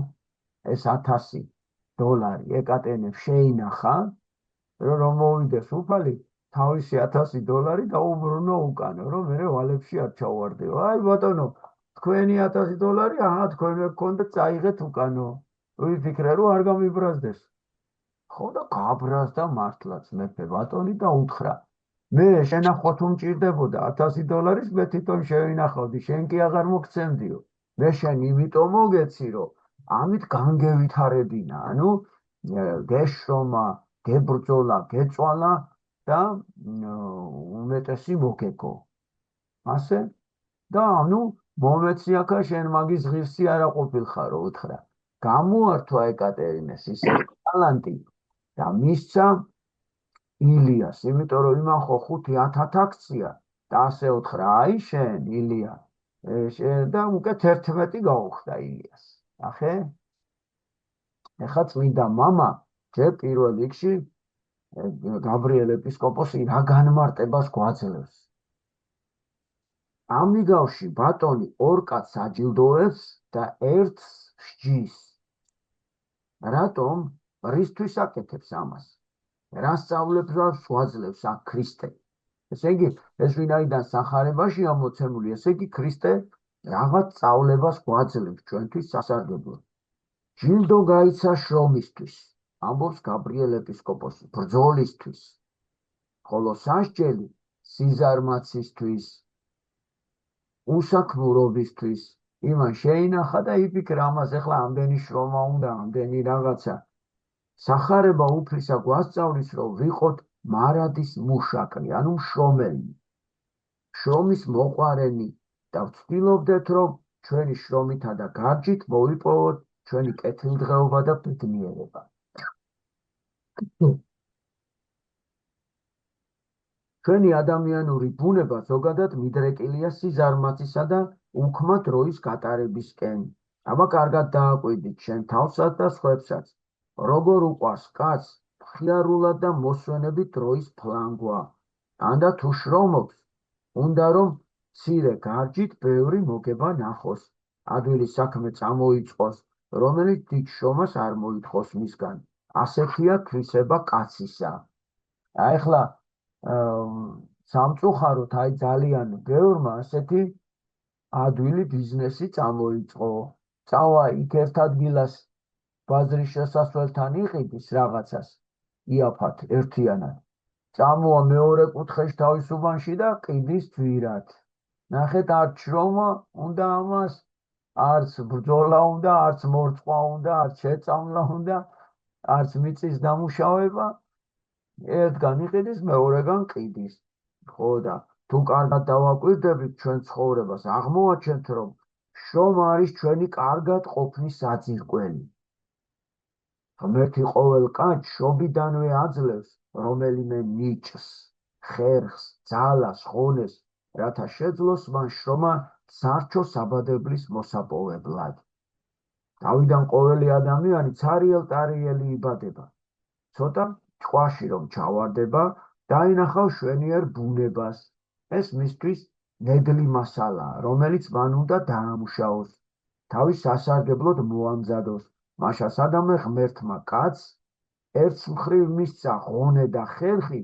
ეს $1000 ეკატენებს შეინახა, რომ მოვიდეს უფალი თავისი $1000 დაუბრუნო უკან, რომ მე ვალებში არ ჩავარდეო. აი ბატონო, თქვენი $1000, აჰა, თქვენ გქონდეთ, წაიღეთ უკანო. ვიფიქრე რომ არ გამიბრაზდეს. ხო და გაბრაზდა მართლაც მეფე ბატონი და უთხრა, მე შენახვა თუ მჭირდებოდა $1000, მე თვითონ შევინახავდი, შენ კი აღარ მოგცემდიო. მე შენ იმიტომ მოგეცი, რომ ამით განგევითარებინა, ანუ გეშრომა, გებრძოლა, გეწვალა და უმეტესი მოგეგო. ასე და ანუ მომეციახა შენ მაგის ღირსი არა ყოფილხარო, უთხრა. გამოართვა ეკატერინეს ისე ტალანტი და მისცა ილიას, იმიტომ რომ იმან ხო 5,000 აქცია და ასე უთხრა, აი შენ ილია, და უკეთ 11 გაუხდა ილიას. ახე? ეხლა წმინდა მამა ჯერ პირველ რიგში გაბრიელ ეპისკოპოსი რა განმარტებას გვაძლევს. ამიგავში ბატონი ორ კაცს აჯილდოებს და ერთს სჯის. რატომ? რისთვის აკეთებს ამას? რა სწავლებას გვაძლევს აქ ქრისტე? ესე იგი, ეს ვინაიდან სახარებაშია მოცემული, ესე იგი ქრისტე რაღაც სწავლებას გვაძლევს ჩვენთვის სასარგებლოდ. ჯილდო გაიცა შრომისთვის, ამბობს გაბრიელ ეპისკოპოსი, ბრძოლისთვის, ხოლო სასჯელი სიზარმაცისთვის, უსაქმურობისთვის. იმან შეინახა და იფიქრა ამას, ეხლა ამდენი შრომა უნდა, ამდენი რაღაცა. სახარება უფლისა გვასწავლის, რომ ვიყოთ მარადის მუშაკრი, ანუ მშრომელი, შრომის მოყვარენი და ვცდილობდეთ, რომ ჩვენი შრომითა და გარჯით მოვიპოვოთ ჩვენი კეთილდღეობა და ბედნიერება. ჩვენი ადამიანური ბუნება ზოგადად მიდრეკილია სიზარმაცისა და უქმა დროის გატარებისკენ. აბა კარგად დააკვირდით შენ თავსაც და სხვებსაც. როგორ უყვარს კაცს მხიარულად და მოსვენებით დროის ფლანგვა. ანდა თუ შრომობს, უნდა რომ მცირე გარჯით ბევრი მოგება ნახოს. ადვილი საქმე წამოიწყოს, რომელიც დიდ შრომას არ მოითხოვს მისგან. ასეთია თვისება კაცისა. ახლა სამწუხაროდ აი ძალიან ბევრმა ასეთი ადვილი ბიზნესი წამოიწყო. წავა იქ ერთ ადგილას ბაზრის შესასვლელთან იყიდის რაღაცას, იაფად ერთიანად. წამოვა მეორე კუთხეში თავის უბანში და ყიდის ძვირად. ნახეთ, არც შრომა უნდა ამას, არც ბრძოლა უნდა, არც მორწყვა უნდა, არც შეწამლა უნდა, არც მიწის დამუშავება. ერთგან იყიდის, მეორეგან ყიდის. ხო და თუ კარგად დავაკვირდებით ჩვენ ცხოვრებას, აღმოვაჩენთ, რომ შრომა არის ჩვენი კარგად ყოფნის საძირკველი. ღმერთი ყოველ კაცს შრომიდანვე აძლევს რომელიმე ნიჭს, ხერხს, ძალას, ხონეს, რათა შეძლოს მან შრომა სარჩო საბადებლის მოსაპოვებლად. თავიდან ყოველი ადამიანი ცარიელ-ტარიელი იბადება. ცოტა ჭყვაში რომ ჩავარდება, დაინახავს შვენიერ ბუნებას. ეს მისთვის ნედლი მასალაა, რომელიც მან უნდა დაამუშავოს, თავის სასარგებლოდ მოამზადოს. მაშა სადამე ღმერთმა კაცს ერთს მხრივ მისცა ღონე და ხერხი,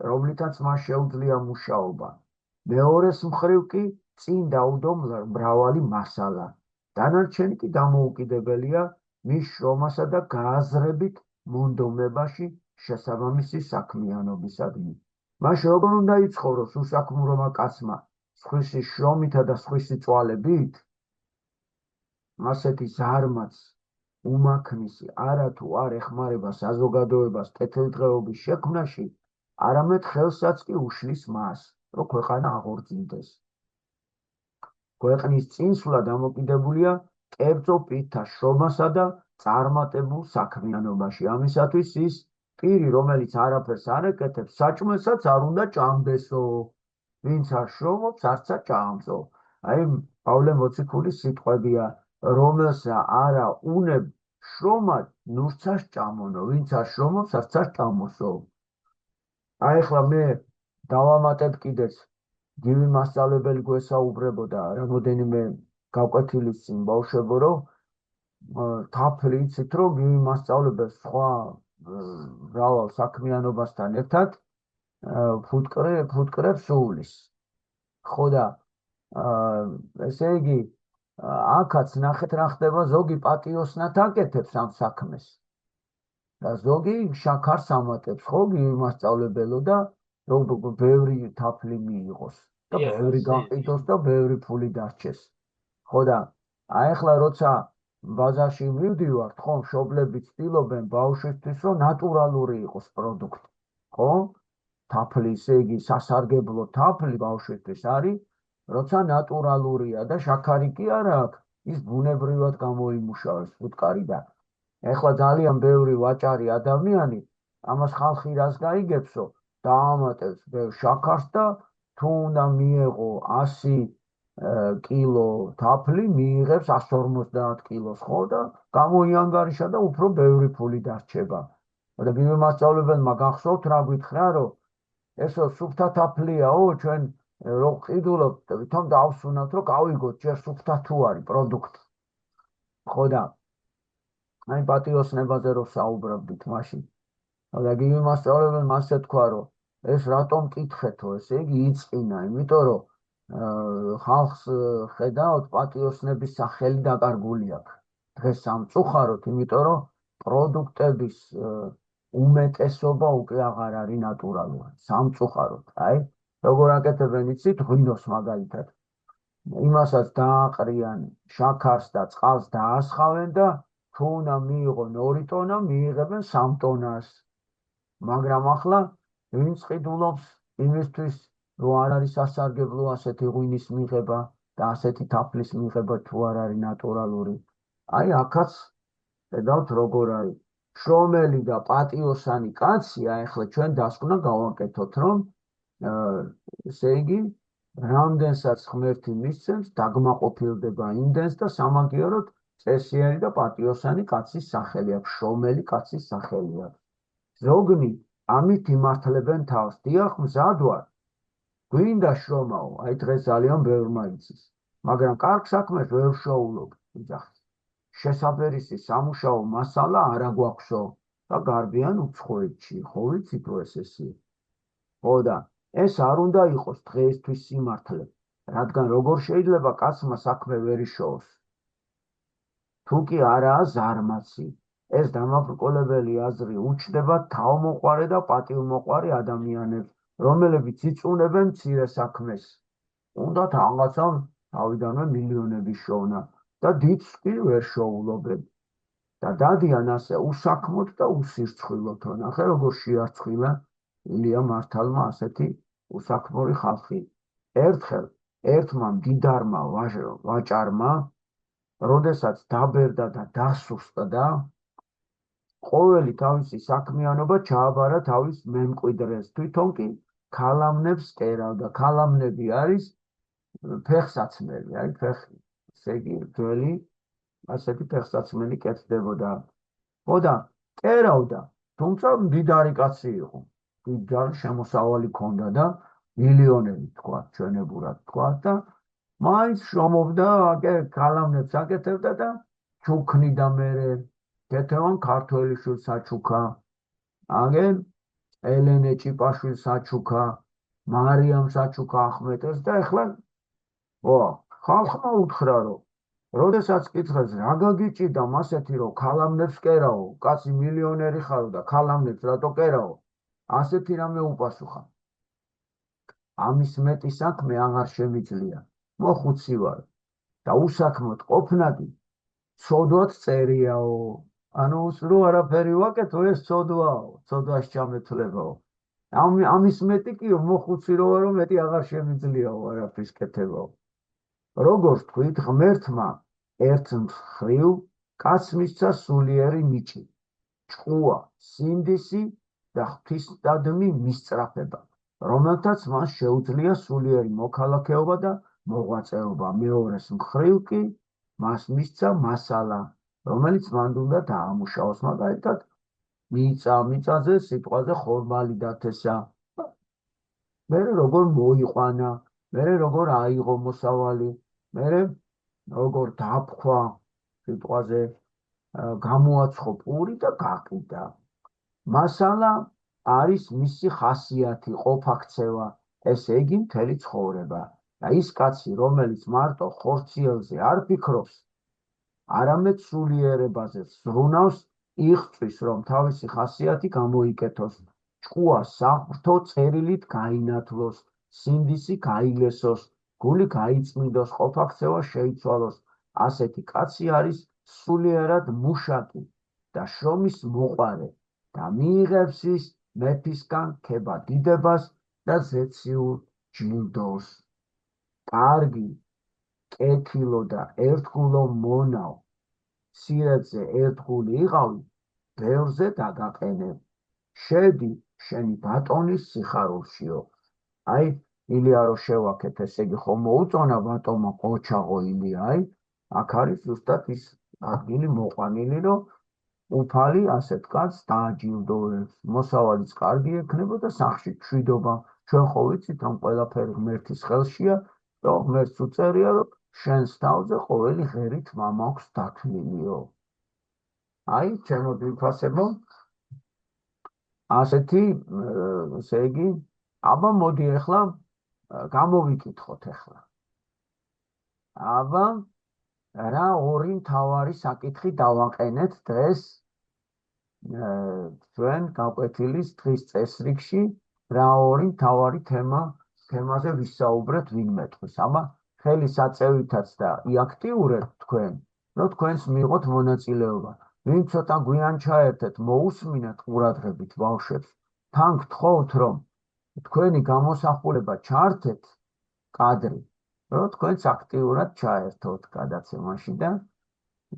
რომლითაც მას შეუძლია მუშაობა. მეორეს მხრივ კი წინ დაუდო მრავალი მასალა. დანარჩენი კი დამოუკიდებელია მის შრომასა და გააზრებით მონდომებაში შესაბამისი საქმიანობისადმი. მას როგორ უნდა იცხოვროს უსაქმურომა კაცმა სხვისი შრომითა და სხვისი წვალებით? ასეთი ზარმაც უმაქნისი არა თუ არ ეხმარება საზოგადოებას კეთილდღეობის შექმნაში, არამედ ხელსაც კი უშლის მას, რომ ქვეყანა აღორძინდეს. ქვეყნის წინსვლა დამოკიდებულია კერძო პირთა შრომასა და წარმატებულ საქმიანობაში. ამისათვის ის პირი, რომელიც არაფერს არ ეკეთებს, საჭმელსაც არ უნდა ჭამდესო. ვინც არ შრომობს, არცა ჭამსო. აი პავლე მოციქულის სიტყვებია, რომელსა არა უნებ შრომად, ნურცას ჭამონო, ვინც არ შრომობს, არც არ ჭამოსო. აი ახლა მე დავამატებ კიდეც, გივი მასწავლებელი გვესაუბრებოდა რამოდენიმე გავკვეთილის წინ ბავშვებო, რომ თაფლი იცით, რომ გივი მასწავლებელს სხვა მრავალ საქმიანობასთან ერთად ფუტკრებს სუვლის. ხო და ესე იგი, აქაც ნახეთ რა ხდება, ზოგი პატიოსნად აკეთებს ამ საქმეს და ზოგი შაქარს ამატებს, ხო, გივი მასწავლებელო და ბევრი თაფლი მიიღოს და ბევრი გაყიდოს და ბევრი ფული დარჩეს. ხო და აი ახლა როცა ბაზარში მივდივართ, ხო, მშობლები ცდილობენ ბავშვისთვის, რომ ნატურალური იყოს პროდუქტი, ხო? თაფლი, ისე იგი სასარგებლო თაფლი ბავშვისთვის არის, როცა ნატურალურია და შაქარი კი არა აქვს, ის ბუნებრივად გამოიმუშავებს ფუტკარი და ეხლა ძალიან ბევრი ვაჭარი ადამიანი ამას ხალხი რას გაიგებსო, დაამატებს ბევრ შაქარს და თუ უნდა მიეღო 100 კილო თაფლი, მიიღებს 150 კილოს, ხო და გამოიანგარიშა და უფრო ბევრი ფული დარჩება. და გივი მასწავლებელმა გახსოვთ რა გითხრა, რომ ესო სუფთა თაფლიაო, ჩვენ რო ყიდულობთ, თვითონ დავსუნავთ, რომ გავიგოთ ჯერ სუფთა თუ არის პროდუქტი. ხო და აი პატიოსნებაზე რო საუბრობდით მაშინ. და გივი მასწავლებელმა ასე თქვა, რომ ეს რატომ კითხეთო, ესე იგი იწყინა, იმიტომ რომ ხალხს ხედავთ პატიოსნების სახელი დაკარგული აქვს. დღეს სამწუხაროდ, იმიტომ რომ პროდუქტების უმეტესობა უკვე აღარ არის ნატურალური. სამწუხაროდ, აი, როგორ აკეთებენ იცით, ღვინოს მაგალითად. იმასაც დააყრიან შაქარს და წყალს დაასხავენ და თუ უნდა მიიღონ 2 ტონა, მიიღებენ 3 ტონას. მაგრამ ახლა ვინც ყიდულობს იმისთვის, რომ არ არის სასარგებლო ასეთი ღვინის მიღება და ასეთი თაფლის მიღება თუ არ არის ნატურალური. აი აქაც ხედავთ როგორ არის. შრომელი და პატიოსანი კაცი, აი ახლა ჩვენ დასკვნა გავაკეთოთ, რომ ესე იგი, რამდენსაც ღმერთი მისცემს, დაგმაყოფილდება იმდენს და სამაგიეროდ წესიერი და პატიოსანი კაცის სახელი აქვს, შრომელი კაცის სახელი აქვს. ზოგნი ამით იმართლებენ თავს, დიახ, მზად ვარ, გვინდა შრომაო, აი დღეს ძალიან ბევრმა იცის, მაგრამ კარგ საქმეს ვერ ვშოულობ, იძახის. შესაბერისი სამუშაო მასალა არა გვაქვსო და გარბიან უცხოეთში, ხო ვიცით რომ ეს ესეა. ხო და ეს არ უნდა იყოს დღეისთვის სიმართლე, რადგან როგორ შეიძლება კაცმა საქმე ვერ იშოოს. თუ კი არაა ზარმაცი, ეს დამაბრკოლებელი აზრი უჩნდება თავმოყარე და პატივმოყარე ადამიანებს, რომლებიც იწუნებენ მცირე საქმეს. უნდათ რაღაცამ თავიდანვე მილიონები შოვნა და დიდს კი ვერ შოულობენ. და დადიან ასე უსაქმოდ და უსირცხვილოდ. ნახე როგორ შეარცხილა ილია მართალმა ასეთი უსაქმორი ხალხი. ერთხელ ერთმა მდიდარმა ვაჭარმა, როდესაც დაბერდა და დასუსტდა, ყოველი თავისი საქმიანობა ჩააბარა თავის მემკვიდრეს, თვითონ კი ქალამნებს კერავდა. ქალამნები არის ფეხსაცმელი, აი ფეხი, ესე იგი ძველი ასეთი ფეხსაცმელი კეთდებოდა. ხო და კერავდა, თუმცა მდიდარი კაცი იყო, მდიდარი შემოსავალი ჰქონდა და მილიონერი თქვა, ჩვენებურად თქვა და მაინც შრომობდა, ქალამნებს აკეთებდა და ჩუქნიდა მერე, თეთროვან ქართველიშვილს აჩუქა, აგენ ელენე ჭიპაშვილს აჩუქა, მარიამს აჩუქა ახმეტეს და ეხლა ხალხმა უთხრა, რომ როდესაც კითხეს რა გაგიჭირდა მასეთი, რომ ქალამნებს კერავო, კაცი მილიონერი ხარო და ქალამნებს რატო კერავო, ასეთი რამე უპასუხა. ამის მეტი საქმე აღარ შემიძლია, მოხუცი ვარ და უსაქმოდ ყოფნადი ცოდვად წერიაო. ანუ რო არაფერი ვაკეთო, ეს ცოდვაო, ცოდვას ჩამეთვლებაო. ამის მეტი კი მოხუცი რო ვარო, მეტი აღარ შემიძლიაო არაფრის კეთებაო. როგორც თქვით, ღმერთმა ერთ მხრივ კაცს მისცა სულიერი ნიჭი, ჭკუა, სინდისი და ღვთისდადმი მისწრაფება, რომელთაც მას შეუძლია სულიერი მოქალაქეობა და მოღვაწეობა მეორეს მხრივ კი მას მისცა მასალა, რომელიც მან უნდა დაამუშავოს, მაგალითად მიწაზე სიტყვაზე ხორმალი დათესა, მერე როგორ მოიყვანა, მერე როგორ აიღო მოსავალი, მერე როგორ დაფქვა სიტყვაზე, გამოაცხო პური და გაყიდა. მასალა არის მისი ხასიათი, ყოფა-ქცევა, ესე იგი მთელი ცხოვრება. და ის კაცი, რომელიც მარტო ხორციელზე არ ფიქრობს, არამედ სულიერებაზე ზრუნავს, იღწვის, რომ თავისი ხასიათი გამოიკეთოს, ჭკუა საღვთო წერილით გაინათლოს, სინდისი გაილესოს, გული გაიწმინდოს, ყოფა-ქცევა შეიცვალოს. ასეთი კაცი არის სულიერად მუშაკი და შრომის მოყვარე და მიიღებს ის მეფისგან ქება დიდებას და ზეციურ ჯილდოს. კარგი, კეთილო და ერთგულო მონაო, სიეთზე ერთგული იყავი, ბევრზე დაგაყენებ. შედი შენი ბატონის სიხარულშიო. აი, ილია რო შევაქეთ, ესე იგი ხომ მოუწონა ბატონმა ყოჩაღო ილია, აი, აქ არის ზუსტად ის ადგილი მოყვანილი, რომ უფალი ასეთ კაცს დააჯილდოვებს, მოსავალიც კარგი ექნება და სახში მშვიდობა. ჩვენ ხო ვიცით, რომ ყველაფერი ღმერთის ხელშია, რომ ღმერთს უწერია, რომ შენს თავზე ყოველი ღერით მამაქვს დათვლილიო. აი, ჩემო ძვირფასებო, ასეთი, ესე იგი, აბა მოდი ახლა გამოვიკითხოთ ახლა. აბა რა ორი მთავარი საკითხი დავაყენეთ დღეს ჩვენ გაკვეთილის დღის წესრიგში, რა ორი მთავარი თემაზე ვისაუბრეთ ვინმე დღეს. აბა ხელი საწევითაც და იაქტიურეთ თქვენ, რომ თქვენს მიიღოთ მონაწილეობა. ვინ ცოტა გვიან ჩაერთეთ, მოусმინეთ ყურადღებით ბავშვებს. თან გთხოვთ, რომ თქვენი გამოსახულება ჩართეთ კადრი, რომ თქვენც აქტიურად ჩაერთოთ გადაცემაში და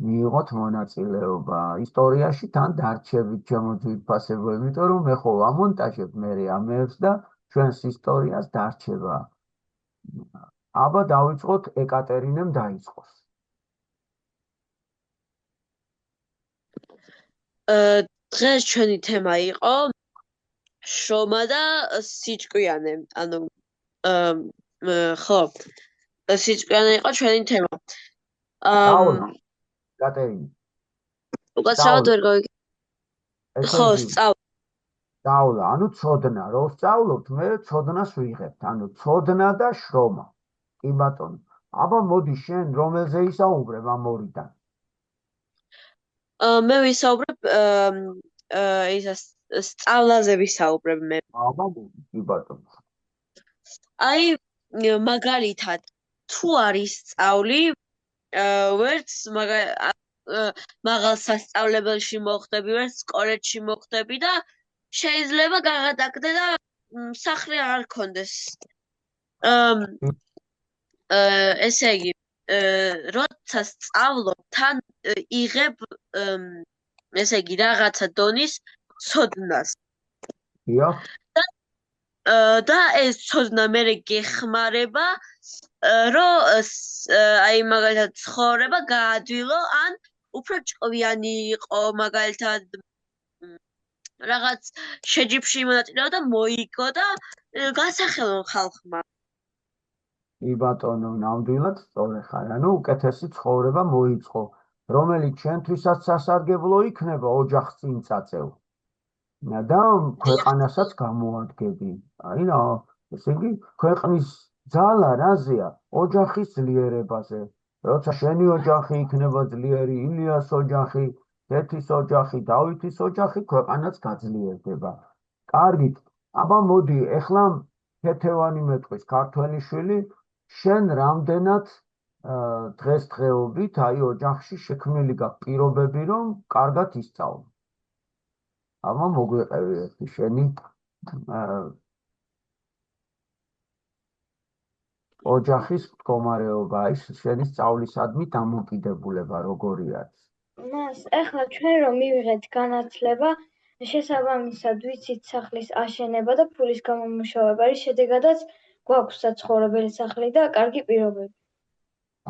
მიიღოთ მონაწილეობა. ისტორიაში თან დარჩებით ჩემო ძვირფასებო, იმიტომ რომ მე ხო ვამონტაჟებ მერე ამებს და ჩვენს ისტორიას დარჩება. აბა დავიწყოთ, ეკატერინემ დაიწყოს. დღეს ჩვენი თემა იყო შრომა და სიჭკვიანე, ანუ ხო, სიჭკვიანე იყო ჩვენი თემა. სწავლა, ეკატერინე. უკაცრავად ვერ გავიგე. ხო, სწავლა, ანუ ცოდნა, რომ სწავლობთ, მე ცოდნას ვიღებთ, ანუ ცოდნა და შრომა. კი ბატონო. აბა მოდი შენ რომელზე ისაუბრებ ამ ორიდან? მე ვისაუბრებ სწავლაზე ვისაუბრებ მე. აბა კი ბატონო. აი, მაგალითად, თუ არის სწავლი, ვერც მაღალ სასწავლებელში მოხდები, ვერც კოლეჯში მოხდები და შეიძლება გაღატაკდე და სახლი არ გქონდეს. ესე იგი, როცა სწავლობ, თან იღებ, ესე იგი, რაღაცა დონის ცოდნას. და ეს ცოდნა მერე გეხმარება, რომ აი მაგალითად ცხოვრება გაადვილო, ან უფრო ჭკვიანი იყო, მაგალითად რაღაც შეჯიბრში მონაწილეობა და მოიგო და გასახელო ხალხმა. კი ბატონო, ნამდვილად სწორი ხარ. ანუ უკეთესი ცხოვრება მოიწყო, რომელიც ჩვენთვისაც სასარგებლო იქნება ოჯახს წინ წაწევ. და ქვეყანასაც გამოადგები. აი რა, ესე იგი, ქვეყნის ძალა რაზეა? ოჯახის ძლიერებაზე. როცა შენი ოჯახი იქნება ძლიერი, ილიას ოჯახი, თეთის ოჯახი, დავითის ოჯახი, ქვეყანაც გაძლიერდება. კარგით, აბა მოდი, ეხლა ქეთევანი მეტყვის ქართველი შვილი, შენ რამდენად დღესდღეობით აი ოჯახში შექმნილი გაქვს პირობები, რომ კარგად ისწავლო? აბა მოგვეყევი ერთი შენი ოჯახის მდგომარეობა, ის შენი სწავლისადმი დამოკიდებულება როგორი არის? მას ეხლა ჩვენ რომ მივიღეთ განათლება, შესაბამისად ვიცით სახლის აშენება და ფულის გამომუშავება, რის შედეგადაც გვაქვს საცხოვრებელი სახლი და კარგი პირობები.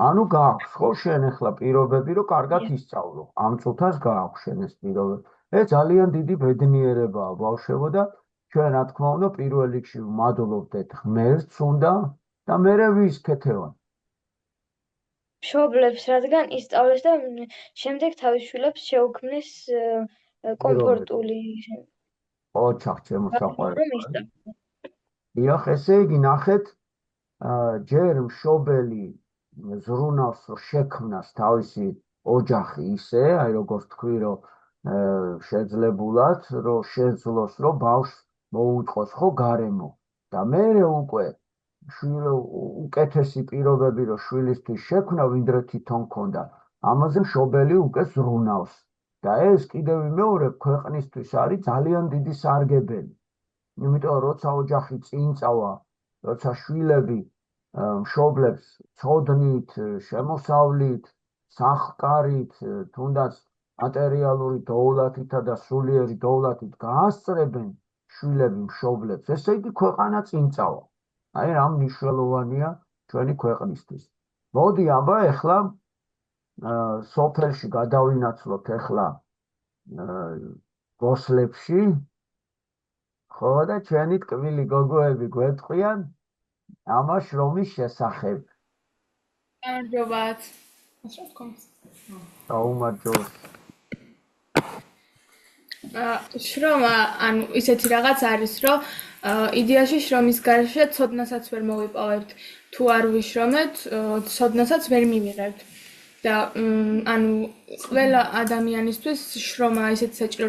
ანუ გააქვს ხო შენ ახლა პირობები, რომ კარგად ისწავლო. ამ წუთას გააქვს შენ ეს პირობები. ძალიან დიდი ბედნიერებაა ბავშვებო და ჩვენ რა თქმა უნდა პირველ რიგში ვმადლობდეთ ღმერთს უნდა და მერე ვის ქეთევან. მშობლებს, რადგან ისწავლეს და შემდეგ თავის შვილებს შეუქმნეს კომფორტული ოჩახ ჩემო რომ საყვარელი. ისწავლეს. დიახ, ესე იგი ნახეთ, ჯერ მშობელი ზრუნავს რომ შექმნას თავისი ოჯახი ისე, აი როგორც თქვი, რომ შეძლებულად, რომ შეძლოს, რომ ბავშვს მოუწყოს ხო გარემო და მერე უკვე უკეთესი პირობები რომ შვილისთვის შექმნა, ვიდრე თვითონ ქონდა, ამაზე მშობელი უკვე ზრუნავს და ეს კიდევ ვიმეორებ, ქვეყნისთვის არის ძალიან დიდი სარგებელი. იმიტომ როცა ოჯახი წინ წავა, როცა შვილები მშობლებს ცოდნით, შემოსავლით, სახკარით, თუნდაც მატერიალური დოვლათითა და სულიერი დოვლათით გაასწრებენ შვილები მშობლებს, ესე იგი ქვეყანა წინ წავა. აი რა მნიშვნელოვანია ჩვენი ქვეყნისთვის. მოდი აბა ეხლა სოფელში გადავინაცვლოთ ეხლა გოსლებში, ხო და ჩვენი ტკბილი გოგოები გვეტყვიან ამა შრომის შესახებ. გამარჯობათ. გაუმარჯოს. შრომა, ანუ ისეთი რაღაც არის, რომ იდეაში შრომის გარეშე ცოდნასაც ვერ მოვიპოვებთ. თუ არ ვიშრომეთ, ცოდნასაც ვერ მივიღებთ. და ანუ ყველა ადამიანისთვის შრომა ისეთი საჭირო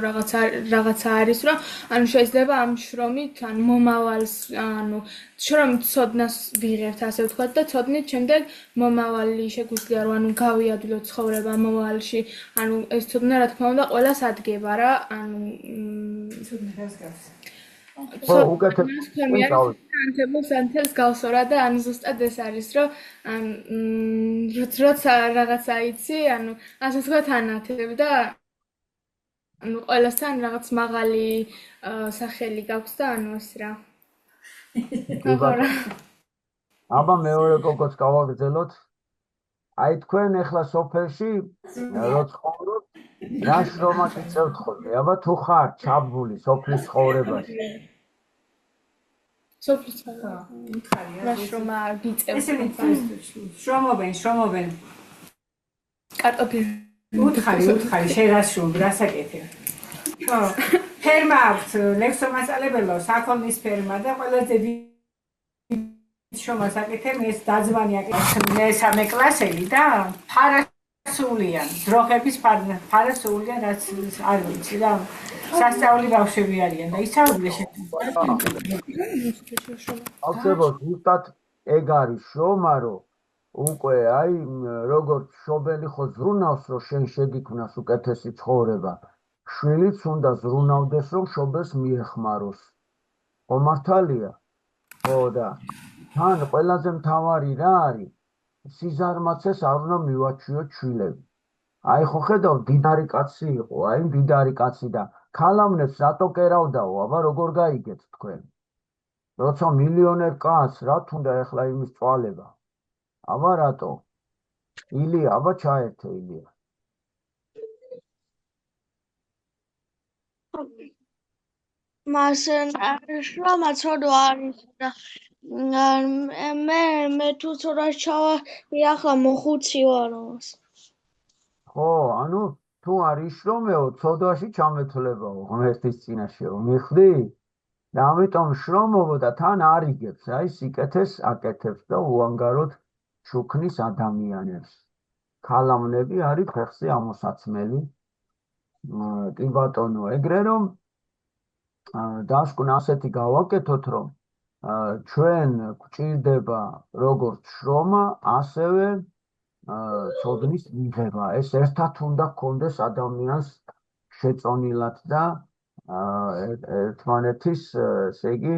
რაღაცა არის, რომ ანუ შეიძლება ამ შრომით, ანუ მომავალს, ანუ შრომით ცოდნას ვიღებთ, ასე ვთქვათ და ცოდნით შემდეგ მომავალი შეგვიძლია რომ ანუ გავიადვილოთ ცხოვრება მომავალში, ანუ ეს ცოდნა რა თქმა უნდა ყველას ადგება რა, ანუ ცოდნა რას გავს? სანთელს გავსორა და ანუ ზუსტად ეს არის, რომ როცა რაღაცა იცი, ანუ ასე ვთქვათ ანათებ და ანუ ყველასთან რაღაც მაღალი სახელი გაქვს და ანუ ეს რა. აბა მეორე გოგოც გავაგრძელოთ. აი თქვენ ახლა სოფელში რო ცხოვრობთ, რა შრომას იწევთ ხოლმე? აბა თუ ხარ ჩაბმული სოფლის ცხოვრებაში. სოფლის ცხოვრება. შრომა გიწევთ. შრომობენ. კარტოფილი. უთხარი, შენ რას შრომობ, რას აკეთებ? ხო. ფერმა აქვს, ლექსომასწავლებელო, საქონლის ფერმა და ყველაზე შრომას აკეთებ, ეს დაძვანი აკეთებ, მესამე კლასელი და ფარასულიან, ძროხების ფარასულიან, რაც არ ვიცი რა. სასწაული ბავშვები არიან და ისწავლე ავსებოთ, ზუსტად ეგ არის შრომა, რომ უკვე აი როგორც მშობელი ხო ზრუნავს, რომ შენ შეგიქმნას უკეთესი ცხოვრება, შვილიც უნდა ზრუნავდეს, რომ მშობელს მიეხმაროს. ხო მართალია? ხო და თან ყველაზე მთავარი რა არის? სიზარმაცეს არ უნდა მივაჩვიოთ შვილები. აი ხო ხედავ, დიდარი კაცი იყო, აი დიდარი კაცი და ქალამნებს რატო კერავდაო, აბა როგორ გაიგეთ თქვენ? როცა მილიონერ კაცს რა თუნდა ეხლა იმის წვალება? აბა რატო? ილია, აბა ჩაერთე ილია. მას შრომა ცოდვა არის და მე თუ ცოტა ჩავარი ახლა მოხუცი ვაროს. ხო, ანუ თუ არ იშრომეო, ცოდვაში ჩამეთვლებაო ღმერთის წინაშე, მიხდი? და ამიტომ შრომობ და თან არ იგებს, აი სიკეთეს აკეთებს და უანგაროდ შუქნის ადამიანებს. ქალამნები არის ფეხზე ამოსაცმელი. კი ბატონო, ეგრე რომ დასკვნა ასეთი გავაკეთოთ, რომ ჩვენ გვჭირდება როგორც შრომა, ასევე ცოდნის მიღება. ეს ერთად უნდა გქონდეს ადამიანს შეწონილად და ერთმანეთის, ესე იგი,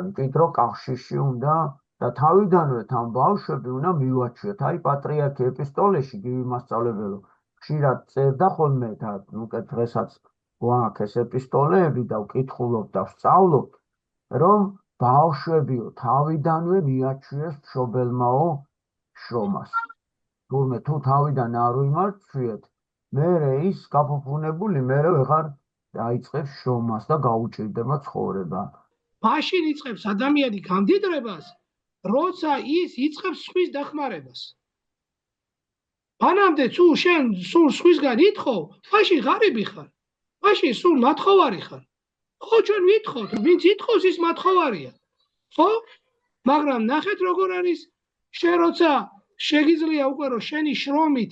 მჭიდრო კავშირში უნდა და თავიდანვე თან ბავშვები უნდა მივაჩვიოთ. აი პატრიარქი ეპისტოლეში გივი მასწავლებელო ხშირად წერდა ხოლმე და უკეთ დღესაც გვაქვს ეს ეპისტოლეები და ვკითხულობთ და ვსწავლობთ, რომ ბავშვებიო თავიდანვე მიაჩვიეს მშობელმაო შრომას. თურმე თუ თავიდან არ უიმართვიეთ, მერე ის გაფუფუნებული მერე ვეღარ დაიწყებს შრომას და გაუჭირდება ცხოვრება. მაშინ იწყებს ადამიანი გამდიდრებას, როცა ის იწყებს სხვის დახმარებას. მანამდე თუ შენ სულ სხვისგან ითხოვ, მაშინ ღარიბი ხარ. მაშინ სულ მათხოვარი ხარ. ხო, ჩვენ ვითხოვთ, ვინც ითხოვს ის მათხოვარია. ხო? მაგრამ ნახეთ როგორ არის, შენ როცა შეგიძლია უკვე რომ შენი შრომით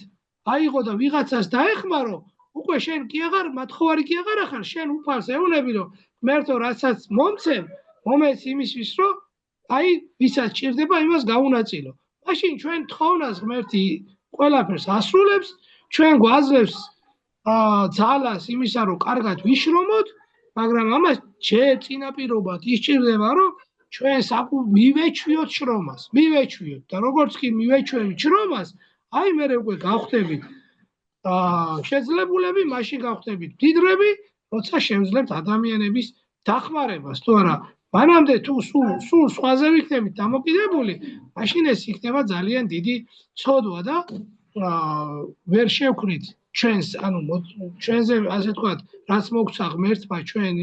აიღო და ვიღაცას დაეხმარო, უკვე შენ კი აღარ მათხოვარი კი აღარ ხარ, შენ უფალს ეუნები რომ ღმერთო რასაც მომცემ, მომეც იმისთვის რომ აი ვისაც ჭირდება იმას გაუნაწილო. მაშინ ჩვენ თხოვნას ღმერთი ყველაფერს ასრულებს, ჩვენ გვაძლევს ძალას იმისა რომ კარგად ვიშრომოთ, მაგრამ ამას ჯერ წინაპირობად ისჭირდება რომ ჩვენ მივეჩვიოთ შრომას, მივეჩვიოთ და როგორც კი მივეჩვევით შრომას, აი მერე უკვე გავხდებით შეძლებულები, მაშინ გავხდებით მდიდრები, როცა შევძლებთ ადამიანების დახმარებას, თუ არა მანამდე თუ სულ სხვაზე ვიქნებით დამოკიდებული, მაშინ ეს იქნება ძალიან დიდი ცოდვა და ვერ შევქმნით ჩვენს, ანუ ჩვენზე ასე ვთქვათ, რაც მოგცა ღმერთმა ჩვენ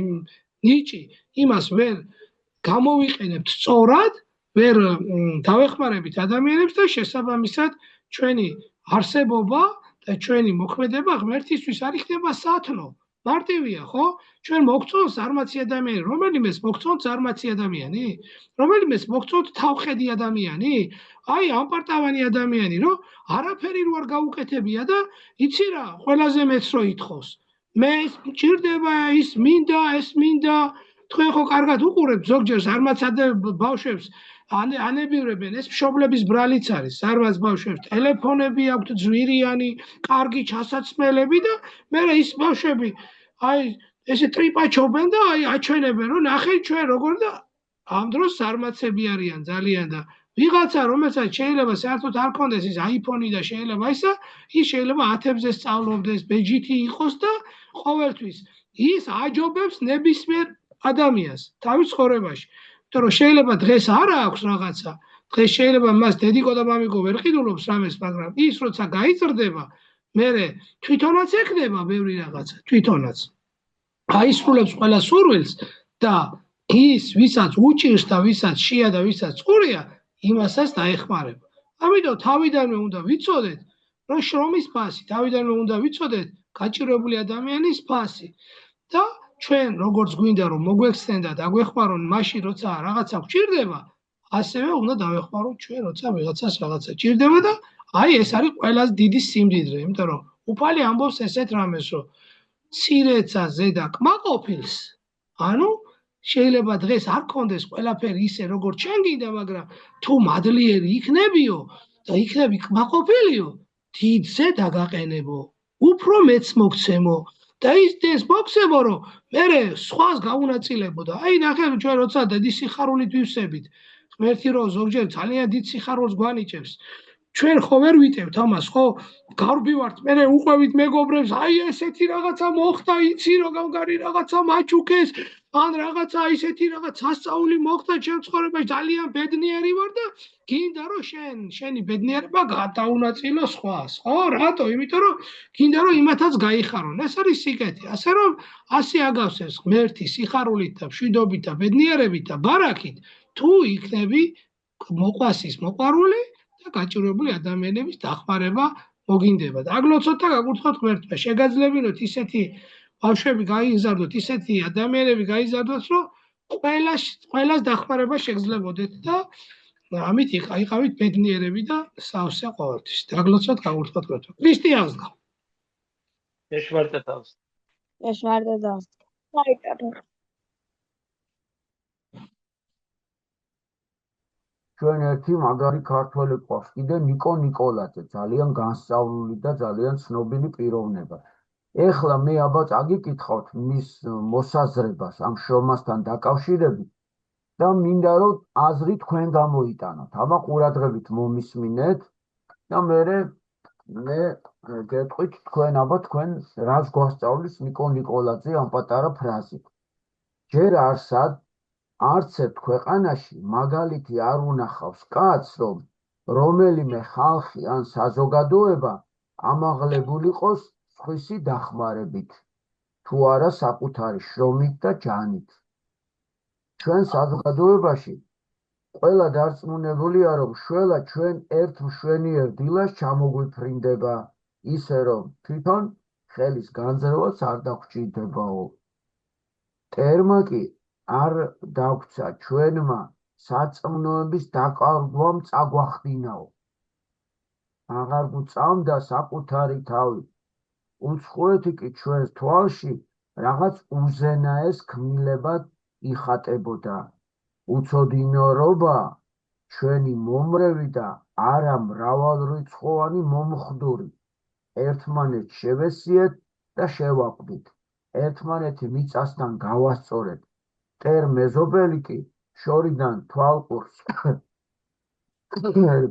ნიჭი, იმას ვერ გამოვიყენებთ სწორად, ვერ დავეხმარებით ადამიანებს და შესაბამისად ჩვენი არსებობა და ჩვენი მოქმედება ღმერთისთვის არ იქნება სათნო. მარტივია, ხო? ჩვენ მოგწონს არმაცი ადამიანი, რომელიმეს მოგწონს არმაცი ადამიანი, რომელიმეს მოგწონს თავხედი ადამიანი, აი ამპარტავანი ადამიანი, რომ არაფერი რო არ გაუკეთებია და იცი რა, ყველაზე მეც რო ითხოვს. მე მჭირდება ის მინდა, ეს მინდა, თქვენ ხო კარგად უყურებთ ზოგჯერ არმაცი ბავშვებს ანებივრებენ, ეს მშობლების ბრალიც არის, არმაც ბავშვებს ტელეფონები აქვთ ძვირიანი, კარგი ჩასაცმელები და მერე ის ბავშვები აი ესე ტრიპაჩობენ და აი აჩვენებენ რომ ნახე ჩვენ როგორ და ამ დროს არმაცები არიან ძალიან და ვიღაცა რომელსაც შეიძლება საერთოდ არ კონდეს ის აიფონი და შეიძლება ისა ის შეიძლება 1000-ზე სწავლობდეს, ბეჯითი იყოს და ყოველთვის ის აჯობებს ნებისმიერ ადამიანს თავის ცხოვრებაში. იმიტომ რომ შეიძლება დღეს არ აქვს რაღაცა, დღეს შეიძლება მას დედიკო და მამიკო ვერ ყიდულობს რამეს, მაგრამ ის როცა გაიზრდება, მერე თვითონაც ეხდება ბევრი რაღაცა, თვითონაც. აისრულებს ყველა სურვილს და ის ვისაც უჭირს და ვისაც შია და ვისაც ყურია, იმასაც დაეხმარება. ამიტომ თავიდანვე უნდა ვიცოდეთ, რომ შრომის ფასი, თავიდანვე უნდა ვიცოდეთ გაჭირვებული ადამიანის ფასი და ჩვენ როგორც გვინდა რომ მოგვექცნენ და დაგვეხმარონ მაშინ როცა რაღაცა გვჭირდება, ასევე უნდა დავეხმაროთ ჩვენ როცა ვიღაცას რაღაცა ჭირდება და აი ეს არის ყველაზე დიდი სიმდიდრე, იმიტომ რომ უფალი ამბობს ესეთ რამეს, რომ ცირეცა ზედა კმაყოფილს, ანუ შეიძლება დღეს არ კონდეს ყველაფერი ისე როგორც ჩვენ გინდა, მაგრამ თუ მადლიერი იქნებიო და იქნები კმაყოფილიო, დიდზე დაგაყენებო, უფრო მეც მოგცემო და ის მოგცემო, რომ მერე სხვას გაუნაწილებო და აი ნახე ჩვენ როცა დიდი სიხარულით ვივსებით, ღმერთი რომ ზოგჯერ ძალიან დიდ სიხარულს გვანიჭებს, ჩვენ ხო ვერ ვიტევთ ამას, ხო? გარბივართ, მერე უყვევით მეგობრებს, აი ესეთი რაღაცა მოხდა, იცი რომ გამგარი რაღაცა მაჩუქეს, ან რაღაცა ისეთი რაღაც სასწაული მოხდა ჩემ ცხოვრებაში, ძალიან ბედნიერი ვარ და გინდა რომ შენი ბედნიერება გადაუნაწილო სხვას, ხო? რატო? იმიტომ რომ გინდა რომ იმათაც გაიხარონ. ეს არის სიკეთე. ასე რომ ასე აგავსებს ღმერთი სიხარულით და მშვიდობით და ბედნიერებით და ბარაქით, თუ იქნები მოყვასის მოყვარული და გაჭირვებული ადამიანების დახმარება მოგინდება. და აგლო ცოტა გაკურთხოთ ღმერთმა, შეგაძლებინოთ ისეთი ბავშვები გაიზარდოთ, ისეთი ადამიანები გაიზარდოთ, რომ ყველას დახმარება შეგძლებოდეთ და ამით იყავით ბედნიერები და სავსე ყოველთვის. დაგლოცოთ, გაკურთხოთ ღმერთმა. ქრისტე აღსდგა. ეშვარდა თავს. ეშვარდა თავს. აი კარგი. ჩვენ ერთი მაგარი ქართველი ყავს, კიდე ნიკო ნიკოლაძე, ძალიან განსწავლული და ძალიან ცნობილი პიროვნება. ეხლა მე აბა წაგიკითხავთ მის მოსაზრებას ამ შრომასთან დაკავშირებით და მინდა რომ აზრი თქვენ გამოიტანოთ. აბა ყურადღებით მომისმინეთ და მე გეტყვით თქვენ აბა თქვენ რას გვასწავლის ნიკო ნიკოლაძე ამ პატარა ფრაზით. ჯერ არსად არც ერთ ქვეყანაში მაგალითი არ უნახავს კაცს, რომ რომელიმე ხალხი ან საზოგადოება ამაღლებულიყოს სხვისი დახმარებით, თუ არა საკუთარი შრომით და ჯანით. ჩვენ საზოგადოებაში ყველა დარწმუნებულია, რომ შველა ჩვენ ერთ მშვენიერ დილას ჩამოგვიფრინდება, ისე რომ თვითონ ხელის განძრევაც არ დაგვჭირდებაო. მტერმა კი არ დაგვცა ჩვენმა საწმნოების დაკარგვამ წაგვახდინაო. აღარ გვწამდა საკუთარი თავი, უცხოეთი კი ჩვენს თვალში რაღაც უზენაეს ქმნილებად იხატებოდა. უცოდინორობა ჩვენი მომრევი და არა მრავალრიცხოვანი მომხდური. ერთმანეთს შევესიეთ და შევაკვდით. ერთმანეთი მიწასთან გავასწორეთ. მტერ მეზობელი კი შორიდან თვალყურს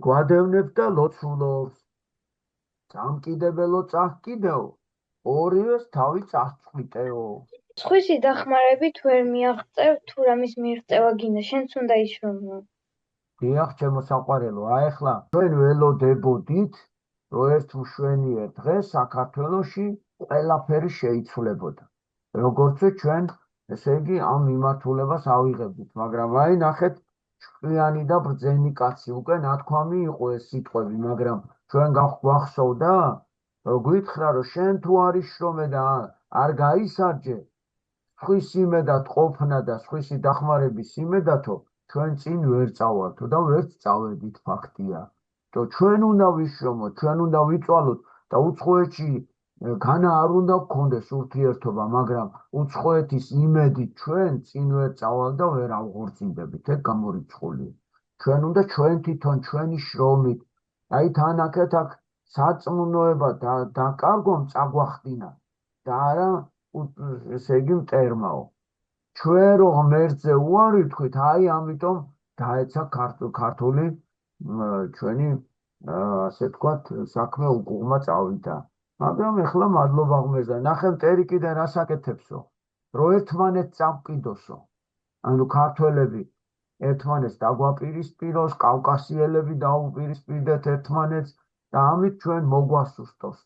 გვადევნებს და ლოცულობს. სამკიდებელო წაჰკიდეო, ორივეს თავი წასწყვიტეო. სხვისი დახმარებით ვერ მიაღწევ, თუ რამის მიღწევა გინდა, შენც უნდა იშრომო. დიახ, ჩემო საყვარელო, აეხლა ჩვენ ველოდებოდით, რომ ერთ მშვენიერ დღეს საქართველოში ყველაფერი შეიცვლებოდა. როგორც ჩვენ, ესე იგი, ამ მიმართულებას ავიღებდით, მაგრამ აი ნახეთ, ჭკვიანი და ბრძენი კაცი უკვე ნათქვამი იყო ეს სიტყვები, მაგრამ ჩვენ გვახსოვდა, რომ გითხრა, რომ შენ თუ არ იშრომე და არ გაისარჯე, სხვის იმედად ყოფნა და სხვისი დახმარების იმედათო, ჩვენ წინ ვერ წავალთო და ვერც წავედით, ფაქტია. ჩვენ უნდა ვიშრომოთ, ჩვენ უნდა ვიწვალოთ და უცხოეთში განა არ უნდა გქონდეს ურთიერთობა, მაგრამ უცხოეთის იმედით ჩვენ წინ ვერ წავალ და ვერ ავღორწინდებით, ეგ გამორიცხულია. ჩვენ უნდა ჩვენ თვითონ ჩვენი შრომით, აი თან აქეთ აქ საწმუნოება დაკარგვამ წაგვახდინა და არა ესე იგი მტერმაო. ჩვენ რო ღმერთზე უარი ვთქვით, აი ამიტომ დაეცა ქართული ჩვენი ასე ვთქვათ საქმე უკუღმა წავიდა. მაგრამ ეხლა მადლობა ღმერთს და ნახე მტერი კიდე რას აკეთებსო, რომ ერთმანეთს წავყიდოსო. ანუ ქართველები ერთმანეთს დაგვაპირისპიროს, კავკასიელები დაუპირისპირდეთ ერთმანეთს და ამით ჩვენ მოგვასუსტოს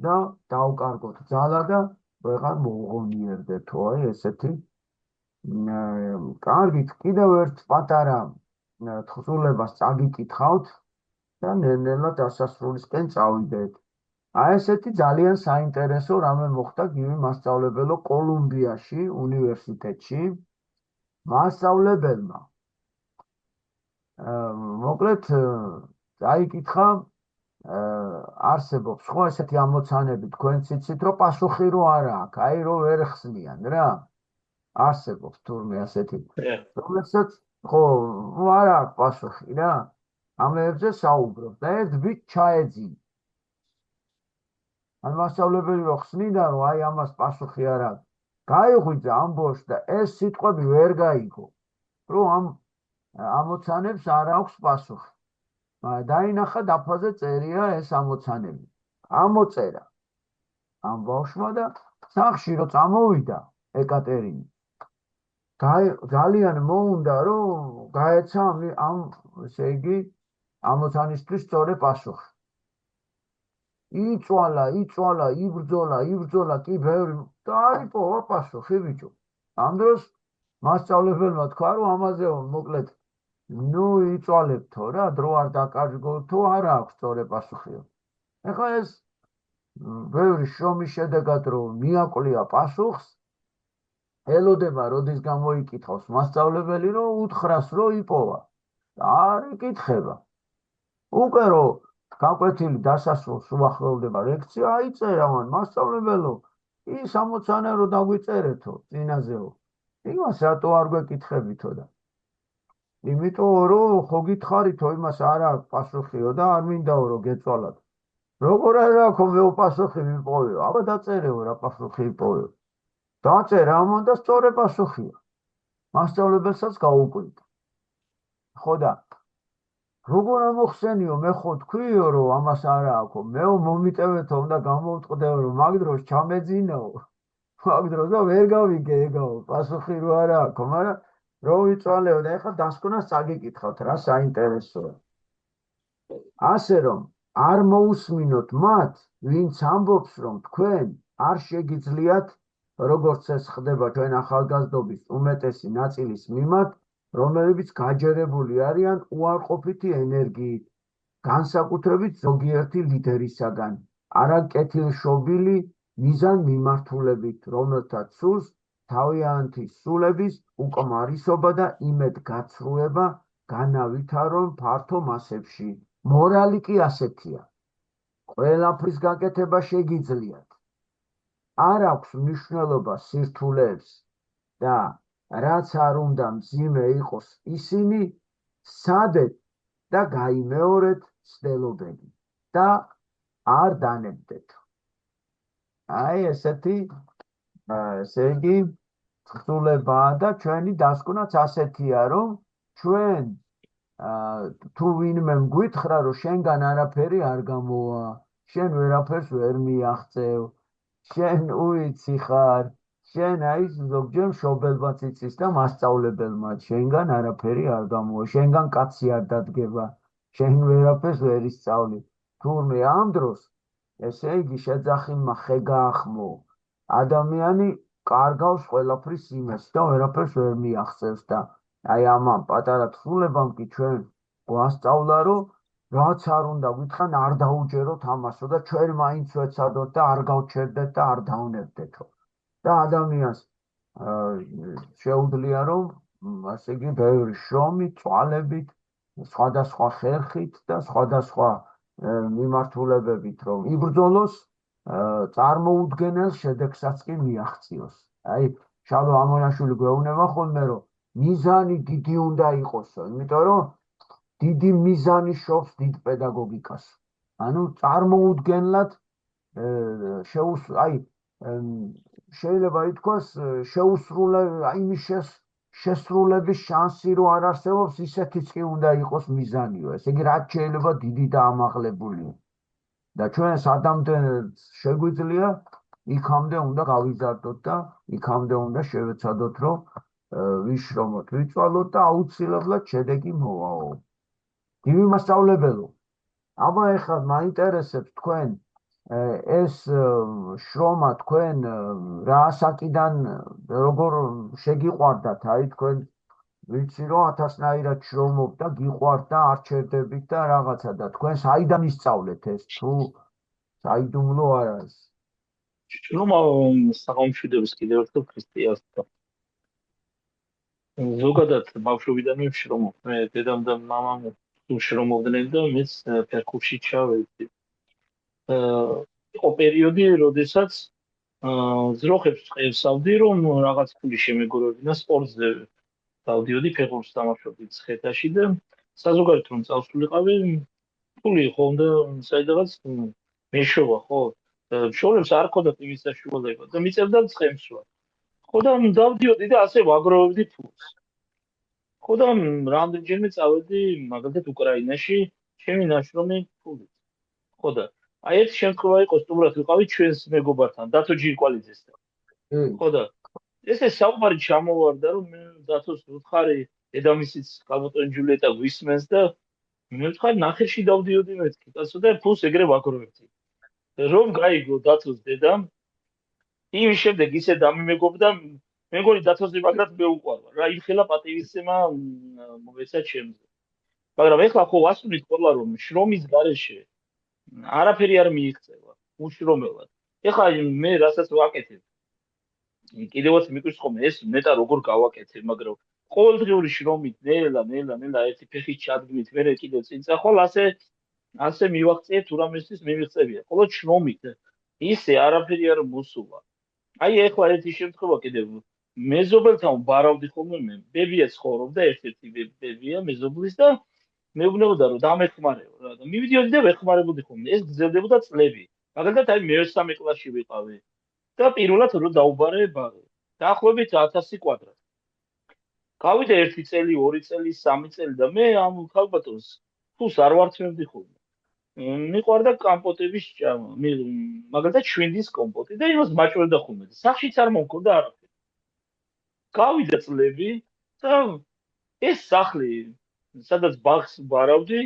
და დავკარგოთ ძალა და ვეღარ მოუღონიერდეთო, აი ესეთი. კარგით, კიდევ ერთ პატარა თხზულებას წაგიკითხავთ და ნელ-ნელა დასასრულისკენ წავიდეთ. აი ესეთი ძალიან საინტერესო რამე მოხდა გივი მასწავლებელო კოლუმბიაში, უნივერსიტეტში. მასწავლებელმა მოკლედ წაიკითხა, არსებობს ხო ესეთი ამოცანები თქვენც იცით, რომ პასუხი რო არა აქვს, აი რო ვერ ხსნიან რა. არსებობს თურმე ასეთი, რომელსაც ხო არ აქვს პასუხი რა. ამებზე საუბრობს და ერთ ბიჭ ჩაეძინა. ან მასწავლებელი რო ხსნიდა, რომ აი ამას პასუხი არ აქვს, გაიღვიძა ამბოშს და ეს სიტყვები ვერ გაიგო, რომ ამ ამოცანებს არ აქვს პასუხი. დაინახა დაფაზე წერია ეს ამოცანები. ამოწერა ამ ბავშვმა და სახში რო წამოვიდა ეკატერინე, ძალიან მოუნდა, რომ გაეცა ამ ესე იგი ამოცანისთვის სწორი პასუხი. იწვალა, იბრძოლა, კი ბევრი და არ იპოვა პასუხი ბიჭო. ამ დროს მასწავლებელმა თქვა, რომ ამაზე მოკლედ იწვალებთო რა, დრო არ დაკარგოთო, არა აქვს სწორი პასუხი. ეხლა ეს ბევრი შრომის შედეგად რომ მიაკლია პასუხს, ელოდება როდის გამოიკითხავს მასწავლებელი, რომ უთხრას რომ იპოვა და არ იკითხება. უკვე რომ გაკვეთილი დასასრულს უახლოვდება ლექცია, აიწერა მან მასწავლებელო, ის ამოცანა რომ დაგვიწერეთო წინაზეო, იმას რატო არ გვეკითხებითო და იმიტომ რომ ხო გითხარითო, იმას არ აქვს პასუხიო და არ მინდაო რომ გეწვალათ. როგორ არ აქვს მე პასუხი მიპოვეო, აბა დაწერეო რა პასუხი იპოვეო. დაწერა ამან და სწორი პასუხია. მასწავლებელსაც გაუკვირდა. ხო და როგორ ამოხსენიო, მე ხო თქვიო რომ ამას არ აქვს, მე მომიტევეთო უნდა გამოვტყდეო რომ მაგ დროს ჩამეძინაო, მაგ დროს და ვერ გავიგე ეგაო, პასუხი რო არ აქვს, მაგრამ რო ვიწვალეო და ეხლა დასკვნას წაგიკითხავთ რა საინტერესოა. ასე რომ არ მოусმინოთ მათ, ვინც ამბობს, რომ თქვენ არ შეგიძლიათ, როგორც ეს ხდება ჩვენ ახალგაზრდობის უმეტესი ნაწილის მიმართ, რომლებიც გაჯერებული არიან უარყოფითი ენერგიით, განსაკუთრებით ზოგიერთი ლიდერისაგან, არაკეთილშობილი მიზან მიმართულებით, რომელთაც სურს თავიანთი სულების უკმარისობა და იმედგაცრუება განავითარონ ფართო მასებში. მორალი კი ასეთია. ყველაფრის გაკეთება შეგიძლიათ. არ აქვს მნიშვნელობა სირთულეებს და რაც არ უნდა მძიმე იყოს ისინი სადეთ და გაიმეორეთ ცდილობები და არ დანებდეთ. აი ესეთი ესე იგი თხზულებაა და ჩვენი დასკვნაც ასეთია, რომ ჩვენ თუ ვინმე მგვითხრა, რომ შენგან არაფერი არ გამოვა, შენ ვერაფერს ვერ მიაღწევ, შენ უიცი ხარ, შენ აი ზოგჯერ მშობელმაც იცის და მასწავლებელმაც, შენგან არაფერი არ გამოვა, შენგან კაცი არ დადგება, შენ ვერაფერს ვერ ისწავლი. თურმე ამ დროს, ესე იგი შეძახილმა ხე გაახმო, ადამიანი კარგავს ყველაფრის იმას და ვერაფერს ვერ მიაღწევს და აი ამან პატარა თხზულებამ კი ჩვენ გვასწავლა, რომ რაც არ უნდა გვითხრან, არ დაუჯეროთ ამასო და ჩვენ მაინც ვეცადოთ და არ გავჩერდეთ და არ დავნებდეთო. და ადამიანს შეუძლია, რომ ასე იგი ბევრი შრომით, წვალებით, სხვადასხვა ხერხით და სხვადასხვა მიმართულებებით რომ იბრძოლოს, წარმოუდგენელ შედეგსაც კი მიაღწიოს. აი, შალო ამონაშვილი გვეუბნება ხოლმე, რომ მიზანი დიდი უნდა იყოსო, იმიტომ რომ დიდი მიზანი შობს დიდ პედაგოგიკას. ანუ წარმოუდგენლად შეიძლება ითქვას იმის შესრულების შანსი რო არ არსებობს, ისეთიც კი უნდა იყოს მიზანიო. ესე იგი, რაც შეიძლება დიდი და ამაღლებული. და ჩვენ სადამდე შეგვიძლია, იქამდე უნდა გავიზარდოთ და იქამდე უნდა შევეცადოთ, რომ ვიშრომოთ, ვიწვალოთ და აუცილებლად შედეგი მოვაო. დიდი მასწავლებელო, აბა ეხლა მაინტერესებს თქვენ ეს შრომა თქვენ რა ასაკიდან როგორ შეგიყვარდათ, აი თქვენ ვიცი რომ 1000-ნაირად შრომობთ და გიყვართ და არ ჩერდებით და რაღაცა და თქვენ საიდან ისწავლეთ ეს თუ საიდუმლო არ არის? შრომა სახელმწიფოების კიდევ ერთხელ ქრისტიანსა. ზოგადად ბავშვობიდანვე ვშრომობ. მე დედამ და მამამ ვშრომობდნენ და მეც ფეხბურთში ჩავედი. იყო პერიოდი, როდესაც ძროხებს წევსავდი, რომ რაღაც ფული შემეგროვებინა სპორტზე. დავდიოდი ფეხბურთს თამაშობდი ცხეთაში და საზოგადოებრივ რომ წავსულიყავი, ფული ხო უნდა საიდანაც მეშოვა, ხო? მშობლებს არ ჰქონდათ იმის საშუალება და მიწევდა ცხენს ვარ. ხო და დავდიოდი და ასე ვაგროვებდი ფულს. ხო და რამდენჯერმე წავედი მაგალითად უკრაინაში ჩემი ნაშრომი ფულით. ხო და აი ეს შემთხვევა იყო, სტუმრად ვიყავი ჩვენს მეგობართან, დათო ჯირკვალიძესთან. ხო და ესე საუბარი ჩამოვარდა, რომ მე დათოს ვუთხარი, დედამისიც კალბოტონი ჯულიეტა გვისმენს და მე ვუთხარი ნახეში დავდიოდი მეთქი, კაცო და ფულს ეგრე ვაგროვებდი. რომ გაიგო დათოს დედამ, იმის შემდეგ ისე დამიმეგობდა, მე მგონი დათოსი მაგრად მეუყვარვა რა, იმხელა პატივისცემა მოგეცა ჩემზე. მაგრამ ეხლა ხო ვასწავლით ყველა რომ შრომის გარეშე არაფერი არ მიიღწევა უშრომელად. ეხლა მე რასაც ვაკეთებ, კიდევაც მიკვირს ხოლმე ეს ნეტა როგორ გავაკეთე, მაგრამ ყოველდღიური შრომით ნელა ერთი ფეხით ჩადგმით, მერე კიდევ წინ წახვალ, ასე მივაღწიე თუ რამესთვის მივიღწევია. ხოლო შრომით ისე არაფერი არ მოსულა. აი ეხლა ერთი შემთხვევა კიდევ მეზობელთან ვბარავდი ხოლმე მე. ბებია ცხოვრობდა, ერთ-ერთი ბებია მეზობლის და მეუბნებოდა რომ დამეხმარეო რა და მივიდიოდი და ვეხმარებოდი ხოლმე. ეს გრძელდებოდა წლები. მაგალითად აი მე-3 კლასში ვიყავი და პირველად რო დაუბარე ბაღი. დაახლოებით 1000 კვადრატი. გავიდა 1 წელი, 2 წელი, 3 წელი და მე ამ ქალბატონს ფულს არ ვარცმევდი ხოლმე. მიყვარდა კამპოტების ჭამა, მაგალითად შვინდის კომპოტი და იმას მაჭვერდა ხოლმე. სახშიც არ მომქონდა არაფერი. გავიდა წლები და ეს სახლი, სადაც ბაღს ვარავდი,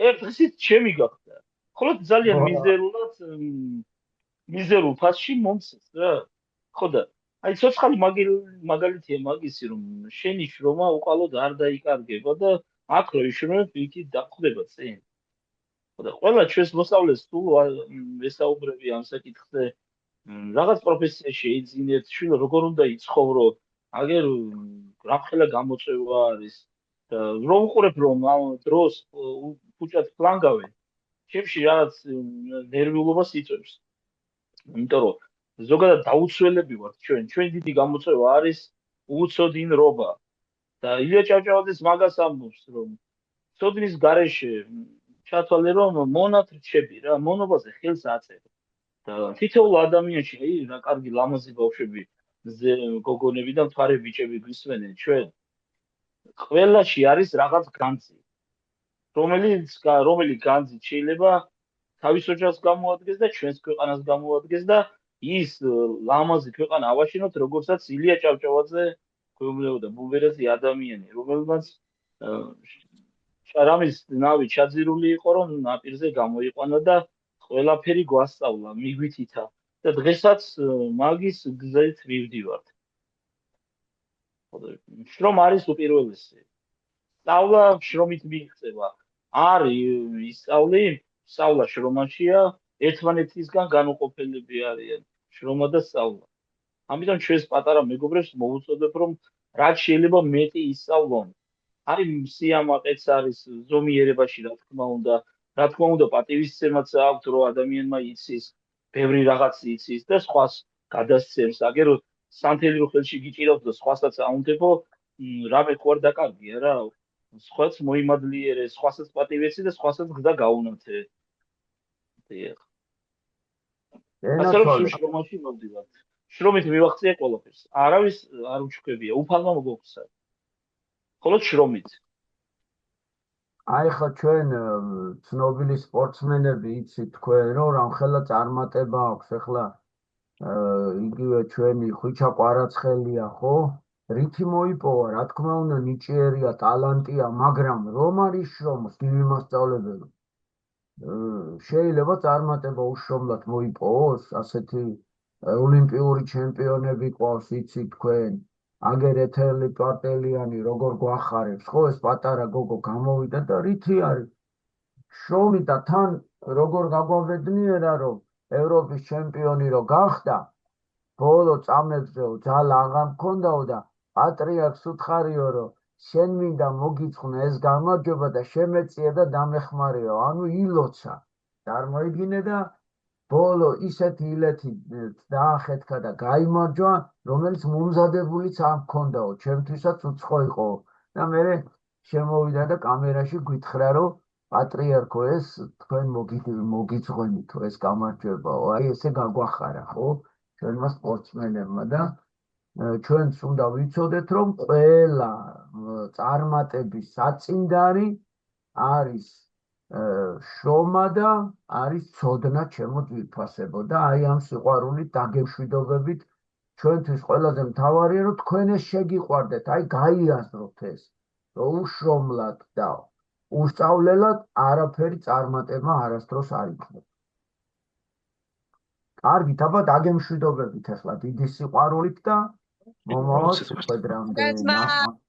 ერთ დღისით ჩემი გახდა. ხოლო ძალიან მიზერულ ფასში მომცეს რა. ხო და აი ცოცხალი მაგალითია მაგისი, რომ შენი შრომა უყალოდ არ დაიკარგება და აქ რო იშრომებ, იქით დახვდება წინ. ხო და ყველა ჩვენს მოსწავლეს თუ ესაუბრები ამ საკითხზე, რაღაც პროფესია შეიძინეთ, შვილო როგორ უნდა იცხოვრო, აგერ რამხელა გამოწვევა არის და რომ უყურებ რომ ამ დროს უჭად ფლანგავენ, ჩემში რაღაც ნერვიულობას იწვევს. იმიტომ რომ ზოგადად დაუცველები ვართ ჩვენ დიდი გამოწვევა არის უცოდინრობა და ილია ჭავჭავაძეს მაგას ამბობს რომ ცოდნის გარეშე ჩათვალე რომ მონათრჩები რა მონობაზე ხელს აწერ და თითოეულ ადამიანში აი რა კარგი ლამაზი ბავშვები გოგონები და მთვარე ბიჭები გვისმენენ ჩვენ ყველაში არის რაღაც განცი რომელი განცი შეიძლება თავის ოჯახს გამოადგენს და ჩვენს ქვეყანას გამოადგენს და ის ლამაზი ქვეყანა ავაშენოთ როგორცაც ილია ჭავჭავაძე გვეუბნებოდა ბულვერაზე ადამიანი რომელმაც რამის ნავი ჩაძირული იყო რომ ნაპირზე გამოიყვანა და ყველაფერი გვასწავლა მიგვითითა და დღესაც მაგის გზით მივდივართ. შრომ არის უპირველესი. სწავლა შრომით მიიღწევა. არ სწავლა შრომაშია ერთმანეთისგან განუყოფელები არიან შრომა და სწავლა. ამიტომ ჩვენს პატარა მეგობრებს მოვუწოდებ რომ რაც შეიძლება მეტი ისწავლონ. არის სიამაყეც არის ზომიერებაში რა თქმა უნდა პატივისცემაც აქვს რომ ადამიანმა იცის ბევრი რაღაც იცის და სხვას გადასცემს აგერ სანთელი რო ხელში გიჭირავს და სხვასაც აუნდებო რამე ხო არ დაკარგია რა სხვაც მოიმადლიერე სხვასაც პატივეცი და სხვასაც გზა გაუნათე დიახ ასე რომ შრომაში მოვდივართ შრომით მივახციე ყველაფერს არავის არ უჩქებია უფალმა მოგოხსა ხოლო შრომით აი ხო ჩვენ ცნობილი სპორტსმენები იცით თქვენ რომ რამხელა წარმატება აქვს ახლა იგივე ჩვენი ხვიჩა კვარაცხელია ხო რითი მოიპოვა რა თქმა უნდა ნიჭიერია ტალანტია მაგრამ რომ არის შრომოს დიდი მასწავლებელი შეიძლება წარმატება უშრომლად მოიპოვოს ასეთი ოლიმპიური ჩემპიონები ყავს იცით თქვენ აგერ ეთელი პარტელიანი როგორ გვახარებს ხო ეს პატარა გოგო გამოვიდა და რითი არის შრომი და თან როგორ გაგვაბედნიერა რომ ევროპის ჩემპიონი რო გახდა ბოლო წამებზე ძალა აღარ მქონდაო და პატრიარქს უთხარიო რომ შენ მინდა მოგიწყნა ეს გამარჯვება და შემეწია და დამეხმარიო ანუ ილოცა წარმოიდგინე და ბოლო ისეთი ილეთი დაახეთქა და გაიმარჯვა რომელიც მომზადებულიც არ მქონდაო ჩემთვისაც უცხო იყო და მე შემოვიდა და კამერაში გითხრა რომ პატრიარქო ეს თქვენ მოგიძღვენითო ეს გამარჯვებაო აი ესე გაგვახარა ხო ჩვენმა სპორტსმენებმა და ჩვენც უნდა ვიცოდეთ რომ ყველა წარმატების საწინდარი არის შრომა და არის ცოდნა ჩემო თვითფასებო და აი ამ სიყვარულით დაგემშვიდობებით ჩვენთვის ყველაზე მთავარია რომ თქვენ ეს შეგიყვარდეთ აი გაიაზროთ ეს რომ უშრომლად და უსწავლელად არაფერი წარმატება არასდროს არ იქნება კარგით აბა დაგემშვიდობებით ახლა დიდი სიყვარულით და მომავალ შეხვედრამდე ნახავთ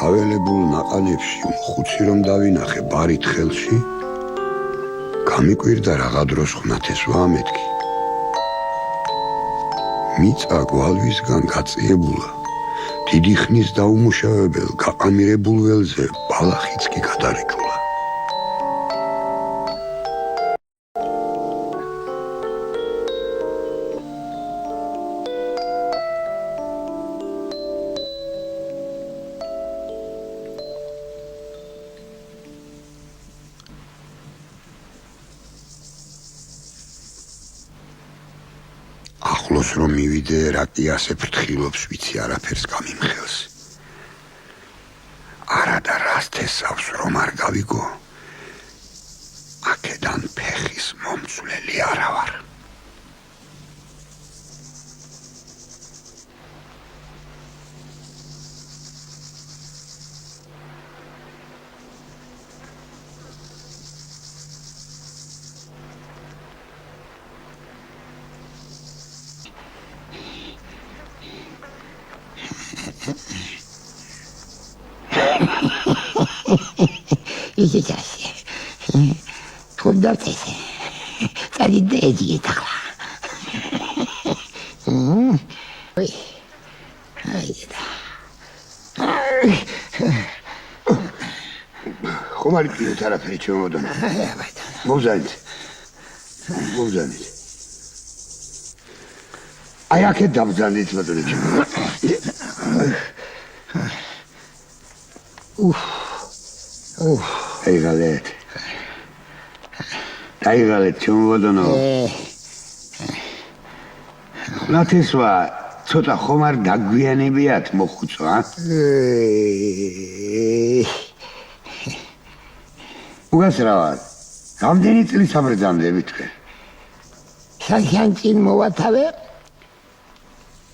გაველებულ ნაყანებში ხუთი რომ დავინახე ბარით ხელში გამიკვირდა რაღა დროს ხნათეს ვამეთქი მიწა გვალვისგან გაწიებულა დიდი ხნის დაუმუშავებელ გაყამირებულ ველზე ბალახიც კი გადარიჭულა ახლოს რომ მივიდე, რა კი ასე ფრთხილობს, ვიცი არაფერს გამიმხელს. არა და რას თესავს რომ არ გავიგო. აქედან ფეხის მომცვლელი არა ვარ. 이게 자식 돈도 없어서 짜린데 애지겠다고 어이 아이다 ხომარი პირით არაფერი ჩემოდან. მოვზანით. აი აქეთ დავზანდით ბატონო ჩემო. აიღალეთ ჩემო ბატონო. ნათესვა ცოტა ხომ არ დაგვიანებიათ მოხუცო, უგასრავად, რამდენი წლის საბრძანდებით თქვენ? შანშან წინ მოვათავე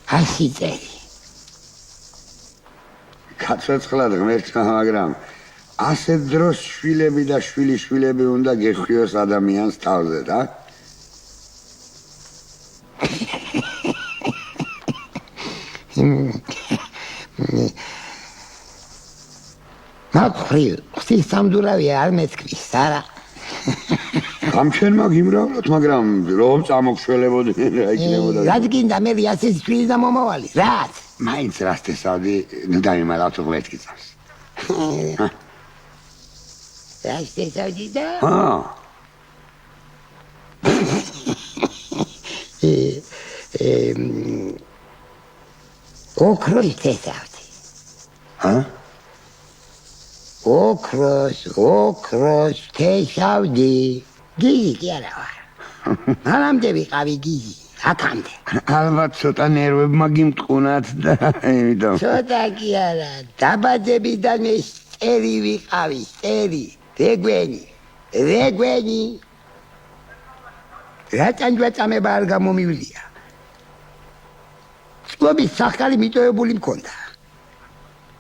100 წელი. გაცოცხლად ღმერთმა, მაგრამ ასეთ დროს შვილები და შვილიშვილები უნდა გეხვიოს ადამიანს თავზე, და? მაქვრივ ღვთისმსამდურავი არ მეთქმის, არა? გამჩენმა გიმრავლოთ, მაგრამ რომ წამოგშველებოდნენ რა იქნებოდა. რაც გინდა მე ასეთ შვილის და მომავალი, რაც? მაინც რას თესავდი, ნუ დავიმალავთ ღმერთი წავს. რას თესავდი და? ოქროს თესავდი. ოქროს თესავდი. გიზი კი არა ვარ. მანამდე ვიყავი გიზი, აქამდე. ალბათ ცოტა ნერვებმა გიმტყუნათ და იმიტომ. ცოტა კი არა, დაბადებიდან ეს წერი ვიყავი, რეგვენი. რა წამება არ გამომივლია. წყლობის სახკარი მიტოვებული მქონდა.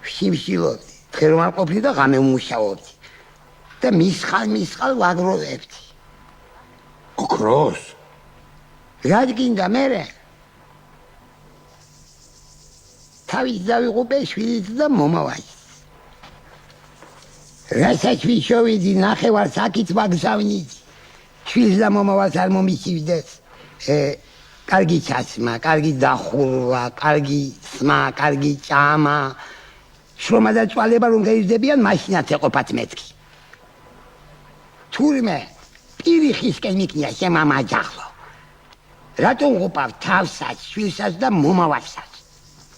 ვშიმშილობდი, დღე რომ არ ყოფილი და ღამე ვმუშაობდი. და მისხალ ვაგროვებდი. ოქროს? რაც გინდა მერე? თავის დავიღუპე შვილიც და მომავალიც. რასაც ვიშოვიდი, ნახევარს აქით ვაგზავნიდი. შვილს და მომავალს არ მომისივდეს. კარგი ჩაცმა, კარგი დახურვა, კარგი სმა, კარგი ჭამა. შრომა და წვალება რომ გაიზრდებიან, მაშინაც ეყოფათ მეთქი. თურმე პირიხისკენ მიქნია შემამა ჯახლო. რატომ ვღუპავ თავსაც, შვილსაც და მომავალსაც?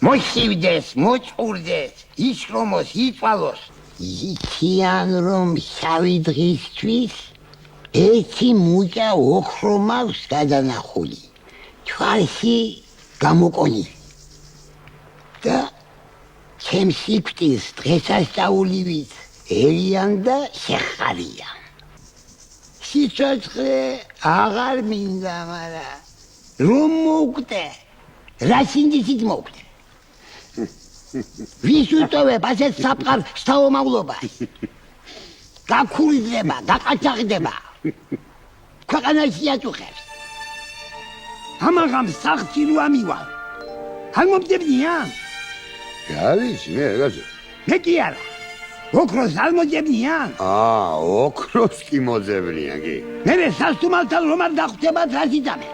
მოსივდეს, მოწყურდეს, იშრომოს, იწვალოს. იციან რომ შავი დღისთვის ერთი მუჭა ოქრო მაქვს გადანახული. თვალში გამოკონილი. და ჩემ სიკვდილს დღესასწაულივით ელიან და შეხარიან. სიცოცხლე აღარ მინდა, მაგრამ რომ მოვკვდე, რა სინდისით მოვკვდე. ვის უტოვებ ასეთ საფყარ შთაომავლობას? გაქურიდება, გაკაჭაღდება. ქვეყანაში აწუხებს. ამაღამ სახლში რო ამივალ. არ მომდებდიან? რა ვიცი, მე რაღაცა. მე კი არა. ოქროს არ მოძებნიან? ოქროს კი მოძებნიან, კი. მე სასტუმალთან რომ არ დახვდებათ, რა ზიდამე?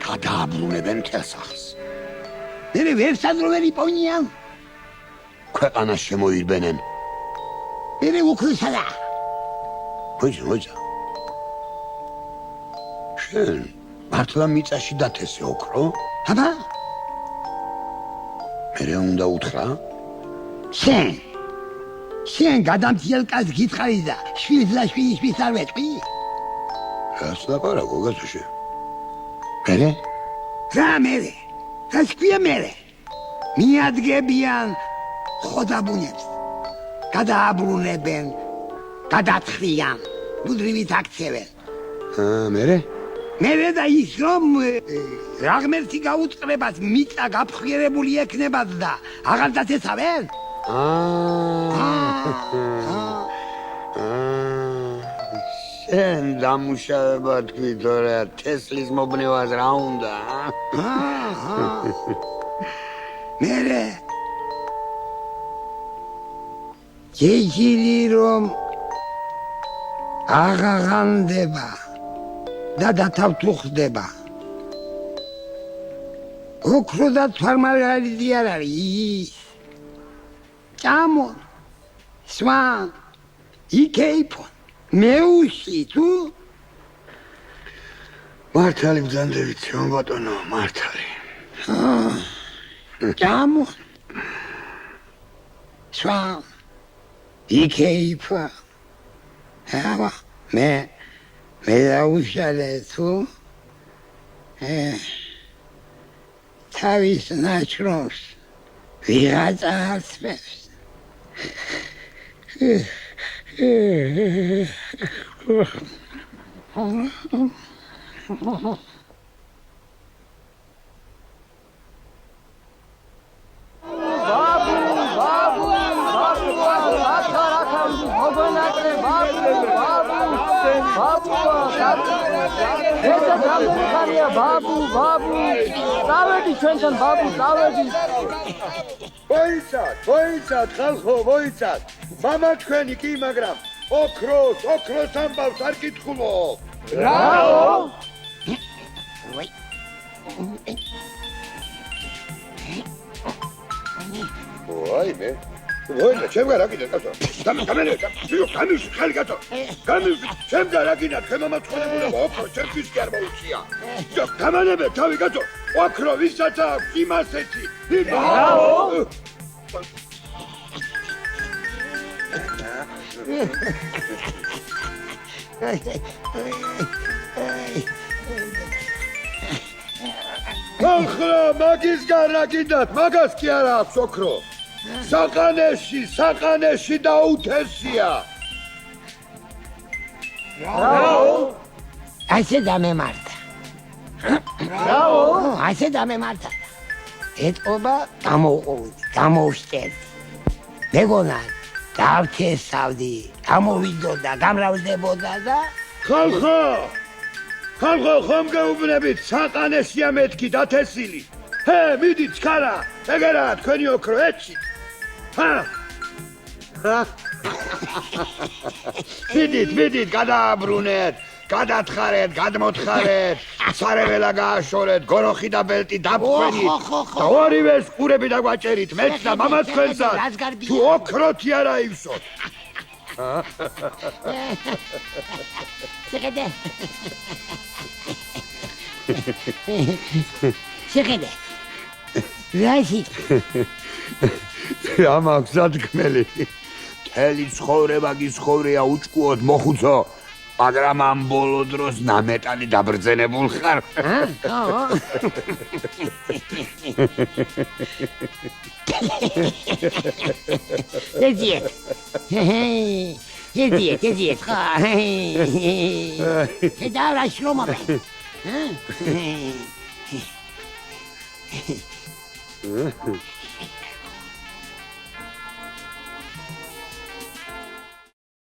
გადააბრუნებენ მთელ სახლს. მე ვერსად რო ვერ იპოვნიან? ქვეყანას შემოირბენენ. მე უქრისადა. მოიცა. შენ მართლა მიწაში დათესე ოქრო? აბა? მერე უნდა უთხრა? შენ გადამთიელ კაც გითხარი და შვილს და შვილიშვილს არ ვეტყვი? რას ლაპარაკო, გაწუშე? რა მერე? რა თქვია მერე? მიადგებიან ხოდაბუნებს. გადააბრუნებენ, გადათხრიან, მუდრივით აქცევენ. მერე? მერე და ის რომ რა ღმერთი გაუწყლებას მიწა გაფრთხილებული ექნებათ და აღარ დაწესავენ? შენ დამუშავება თქვი თორე თესლის მობნევას რა უნდა? მერე ჯეჯილი რომ აღაღანდება და დათავთუხდება. ოქრო და თვარმარგალიტი არ არის. ჭამონ, სვან, იქეიფონ, მეუში თუ? მართალი ბრძანდებით, ბატონო, მართალი. ჭამონ, სვან, იქეიფონ. აბა, მე დაუშალე თუ? თავის ნაჩრომს ვიღაცა არწმევს. მოიცად, ხალხო, მოიცად. მამა თქვენი კი, მაგრამ ოქროს ამბავს არ კითხულო. რაო? ვაიმე. ვაიმე, ჩემგან რა კიდე კაცო. გამივში ხელი კაცო. გამივში, ჩემგან რა კიდე თქვენ მომაწყობლებულება ოქრო ჩემთვის კი არ მოუწია. გამანებე თავი კაცო. ოქრო ვისაც აქვს იმასეთი. რაო? ოქრო მაგისგან რა კიდათ, მაგას კი არ აქვს ოქრო. საყანეში დაუთესია. რაო? ასე დამემართა. რაო? ასე დამემართა. ეთყობა გამოვშტერდი. მეგონა დავთესავდი, გამოვიდოდა, გამრავლებოდა და ხალხო, ხომ გეუბნებით, საყანეშია მეთქი დათესილი. მიდით ჩქარა, ეგერა თქვენი ოქრო ეჩით. მიდით, გადააბრუნეთ, გადათხარეთ, გადმოთხარეთ, სარეველა გააშორეთ, გოროხი და ბელტი დაბხვენით და ორივეს ყურები დაგვაჭერით, მეც და მამა თქვენსაც, თუ ოქროთი არა ივსოთ. შეხედე. რაში? რა მაქვს სათქმელი? მთელი ცხოვრება გიცხოვრია უჭკუოდ მოხუცო, მაგრამ ამ ბოლო დროს ნამეტანი დაბრძენებულ ხარ. ეძიეთ, ხა. და რა შრომობენ?